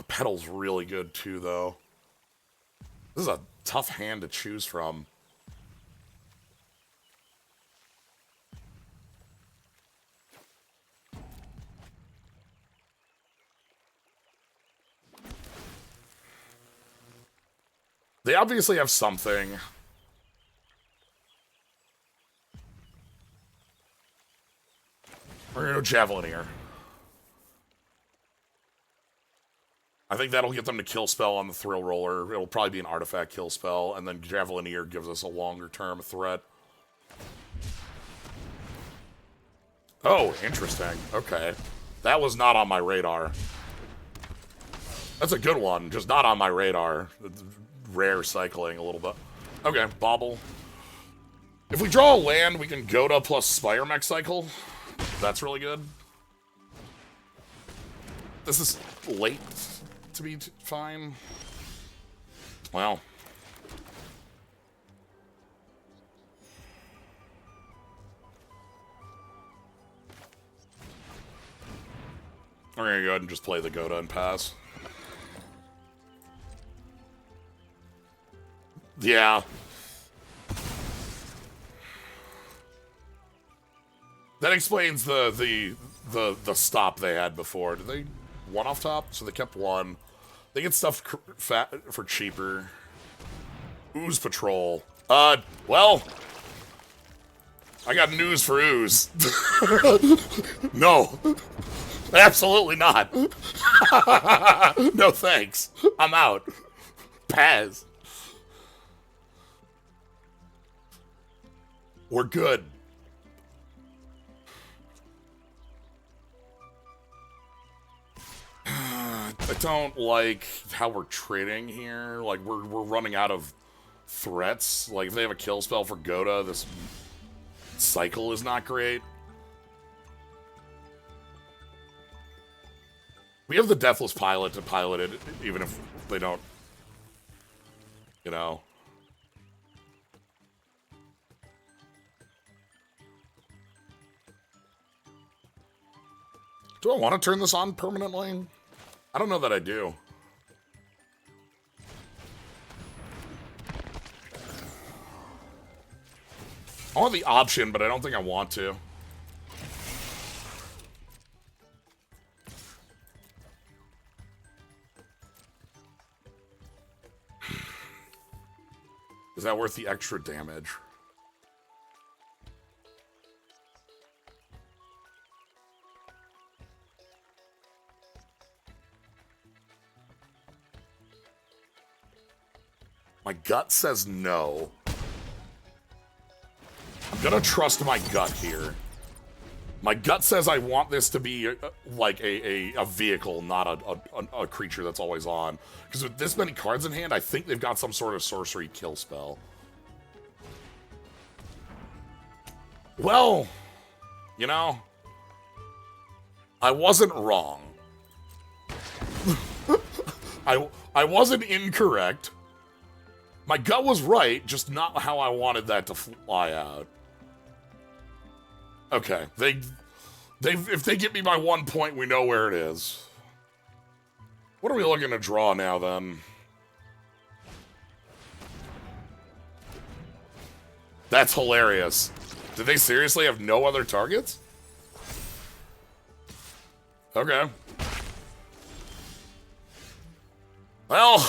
Petal's really good too, though. This is a tough hand to choose from. They obviously have something. We're gonna go Javelineer. I think that'll get them to kill spell on the Thrill Roller. It'll probably be an artifact kill spell, and then Javelineer gives us a longer term threat. Oh, interesting. Okay. That was not on my radar. That's a good one, just not on my radar. It's rare cycling a little bit. Okay, Bobble. If we draw a land, we can Goda plus Spire Mech cycle. That's really good. This is late to be fine. Well. We're gonna go ahead and just play the Goda and pass. Yeah. That explains the stop they had before. Did they one off top? So they kept one. They get stuff for cheaper. Ooze Patrol. Well, I got news for Ooze. No. Absolutely not. No thanks. I'm out. Paz. We're good. I don't like how we're trading here. Like, we're running out of threats. Like, if they have a kill spell for Goda, this cycle is not great. We have the Deathless Pilot to pilot it, even if they don't, you know. Do I want to turn this on permanently? I don't know that I do. I want the option, but I don't think I want to. Is that worth the extra damage? My gut says no. I'm gonna trust my gut here. My gut says I want this to be like a vehicle, not a creature that's always on. Because with this many cards in hand, I think they've got some sort of sorcery kill spell. Well, you know, I wasn't wrong. I wasn't incorrect. My gut was right, just not how I wanted that to fly out. Okay, if they get me by 1 point, we know where it is. What are we looking to draw now, then? That's hilarious. Did they seriously have no other targets? Okay. Well...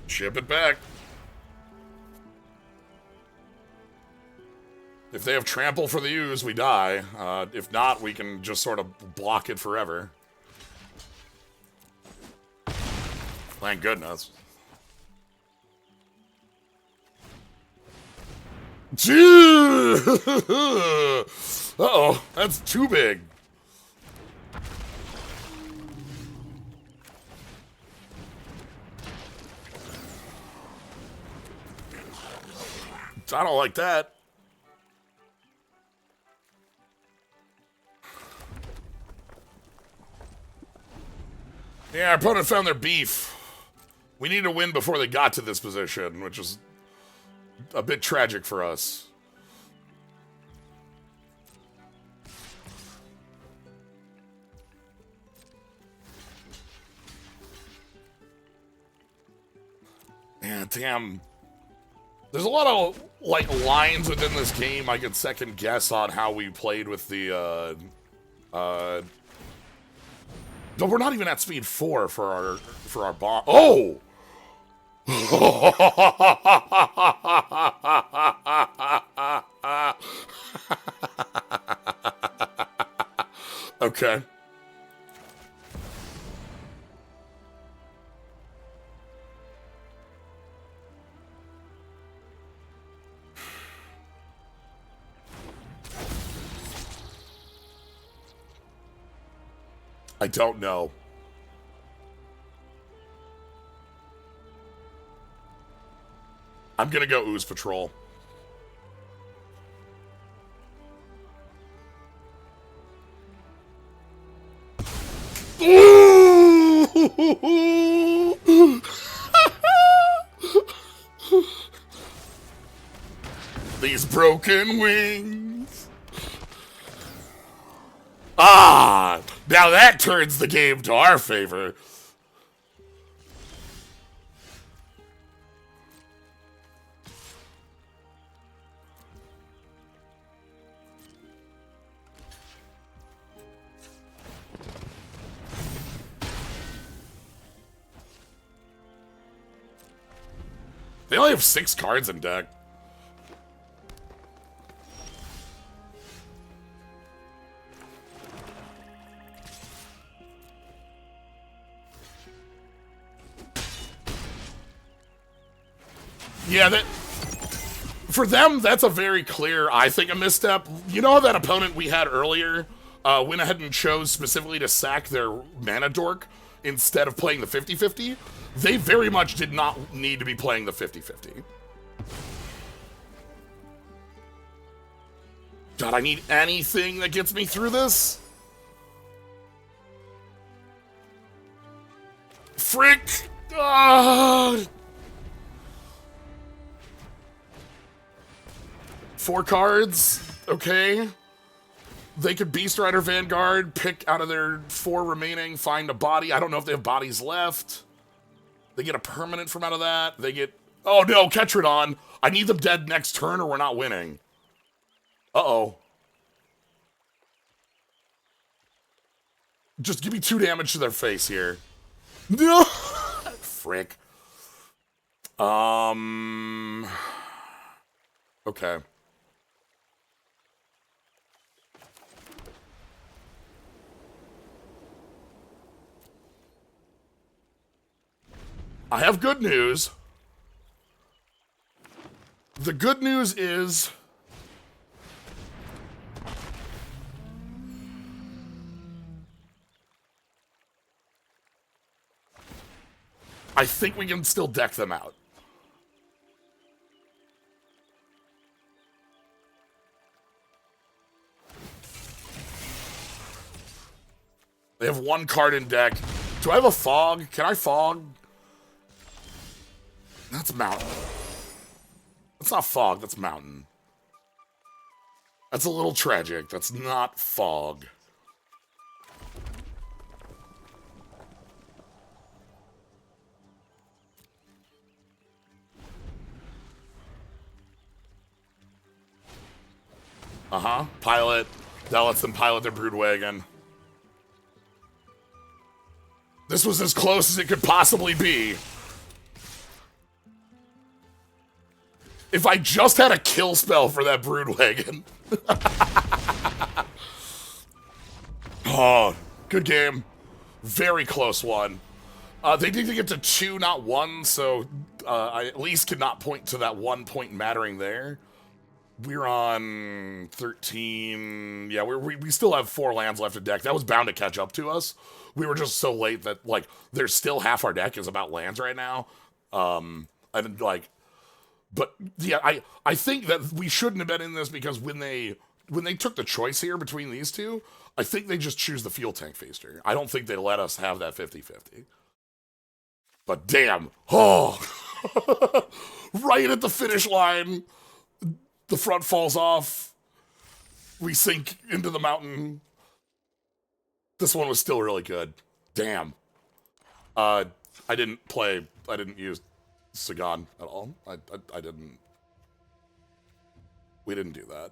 ship it back. If they have trample for the use, we die. If not, we can just sort of block it forever. Thank goodness. Uh-oh, that's too big. I don't like that. Yeah, our opponent found their beef. We need to win before they got to this position, which is a bit tragic for us. Yeah, damn. There's a lot of, like, lines within this game I could second guess on how we played with the, but we're not even at speed 4 for our bomb. Oh! Okay. I don't know. I'm gonna go Ooze Patrol. These broken wings. Ah! Now that turns the game to our favor. They only have 6 cards in deck. Yeah, that for them, that's a very clear, I think, a misstep. You know that opponent we had earlier went ahead and chose specifically to sack their mana dork instead of playing the 50-50? They very much did not need to be playing the 50-50. God, I need anything that gets me through this. Frick! 4 cards, okay? They could Beast Rider Vanguard, pick out of their 4 remaining, find a body. I don't know if they have bodies left. They get a permanent from out of that. They get... Oh, no, Ketrodon. I need them dead next turn or we're not winning. Uh-oh. Just give me 2 damage to their face here. No! Frick. Okay. I have good news. The good news is... I think we can still deck them out. They have 1 card in deck. Do I have a fog? Can I fog? That's mountain. That's not fog, that's mountain. That's a little tragic. That's not fog. Uh-huh. Pilot. That lets them pilot their brood wagon. This was as close as it could possibly be. If I just had a kill spell for that brood wagon. Oh, good game. Very close one. They did get to 2, not 1, so I at least could not point to that 1 point mattering there. We're on 13. Yeah, we still have 4 lands left in deck. That was bound to catch up to us. We were just so late that, like, there's still half our deck is about lands right now. And, like... But, yeah, I think that we shouldn't have been in this because when they took the choice here between these two, I think they just choose the Fuel Tank Feaster. I don't think they let us have that 50-50. But damn. Oh! Right at the finish line, the front falls off. We sink into the mountain. This one was still really good. Damn. I didn't use Sagan at all. I didn't. We didn't do that.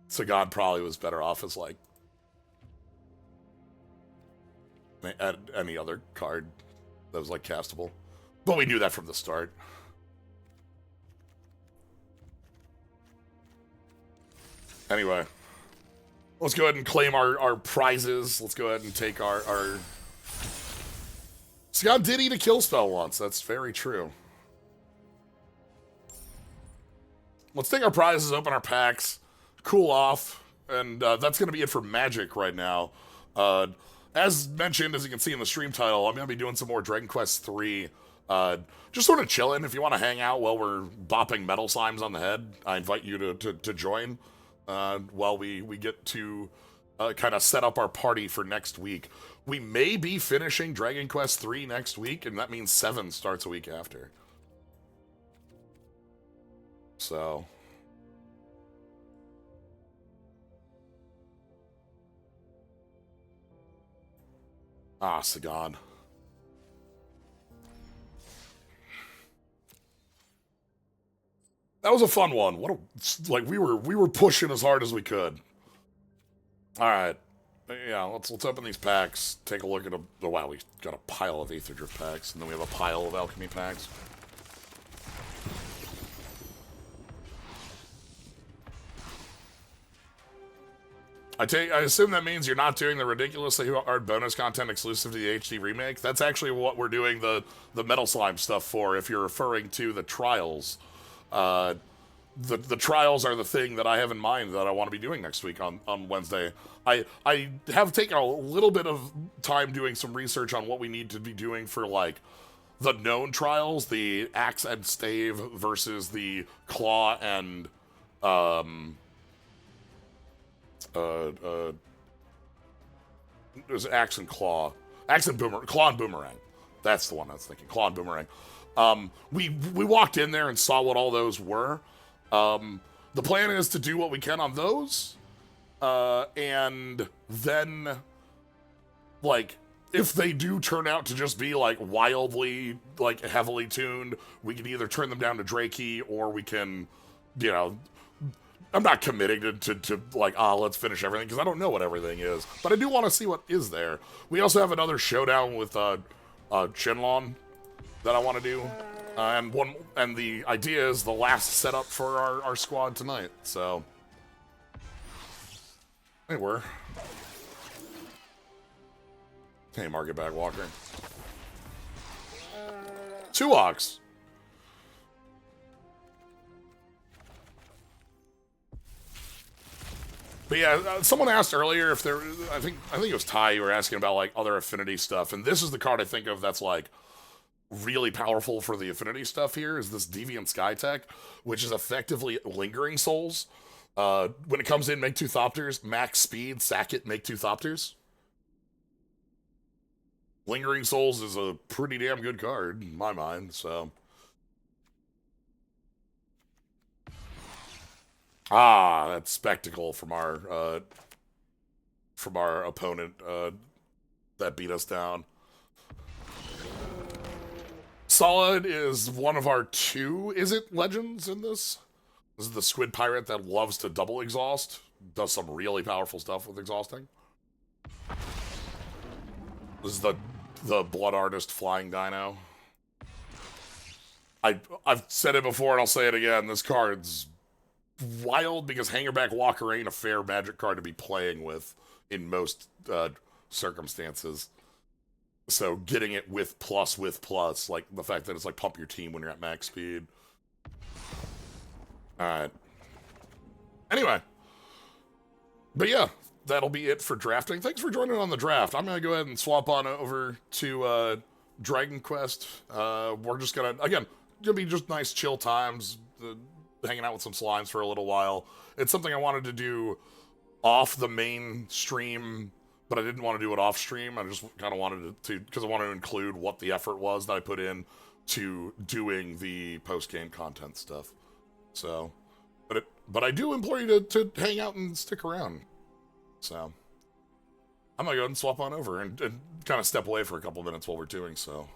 Sagan probably was better off as, like, any other card that was, like, castable. But we knew that from the start. Anyway. Let's go ahead and claim our prizes. Let's go ahead and take our... Sagan did eat a kill spell once. That's very true. Let's take our prizes, open our packs, cool off, and that's going to be it for Magic right now. As mentioned, as you can see in the stream title, I'm going to be doing some more Dragon Quest III. Just sort of chilling. If you want to hang out while we're bopping metal slimes on the head, I invite you to join while we get to kind of set up our party for next week. We may be finishing Dragon Quest III next week, and that means 7 starts a week after. So... Ah, Sagan. That was a fun one. What a, like, we were pushing as hard as we could. All right. Yeah, let's open these packs. Take a look at oh wow, we got a pile of Aetherdrift packs, and then we have a pile of Alchemy packs. I assume that means you're not doing the ridiculously hard bonus content exclusive to the HD remake. That's actually what we're doing the Metal Slime stuff for. If you're referring to the trials, the trials are the thing that I have in mind that I want to be doing next week on Wednesday. I have taken a little bit of time doing some research on what we need to be doing for, like, the known trials, the Axe and Stave versus the Claw and it was Axe and Claw. Axe and Boomerang. Claw and Boomerang. That's the one I was thinking. Claw and Boomerang. We walked in there and saw what all those were. the plan is to do what we can on those, and then, like, if they do turn out to just be, like, wildly, like, heavily tuned, we can either turn them down to Drakey, or we can, you know, I'm not committing to like, let's finish everything, because I don't know what everything is. But I do want to see what is there. We also have another showdown with Shenlong that I want to do. And the idea is the last setup for our squad tonight, so. Hey, we're. Hey, Market Bag Walker. 2 Ox. But yeah, someone asked earlier if there, I think it was Ty, you were asking about like other affinity stuff, and this is the card I think of that's like really powerful for the affinity stuff here, is this Deviant Skytech, which is effectively Lingering Souls. When it comes in, make 2 Thopters, max speed, sack it, make 2 Thopters. Lingering Souls is a pretty damn good card, in my mind, so. That spectacle from our opponent that beat us down. Solid is one of our 2, is it, legends in this? This is the Squid Pirate that loves to double exhaust. Does some really powerful stuff with exhausting. This is the Blood Artist Flying Dino. I've said it before and I'll say it again. This card's wild because Hangerback Walker ain't a fair Magic card to be playing with in most circumstances. So getting it with plus, like the fact that it's like pump your team when you're at max speed. Alright. Anyway. But yeah, that'll be it for drafting. Thanks for joining on the draft. I'm going to go ahead and swap on over to Dragon Quest. We're just going to, again, gonna be just nice chill times, hanging out with some slimes for a little while. It's something I wanted to do off the main stream, but I didn't want to do it off stream. I just kind of wanted to, because I wanted to include what the effort was that I put in to doing the post-game content stuff. So, but I do implore you to hang out and stick around. So, I'm gonna go ahead and swap on over and kind of step away for a couple minutes while we're doing so.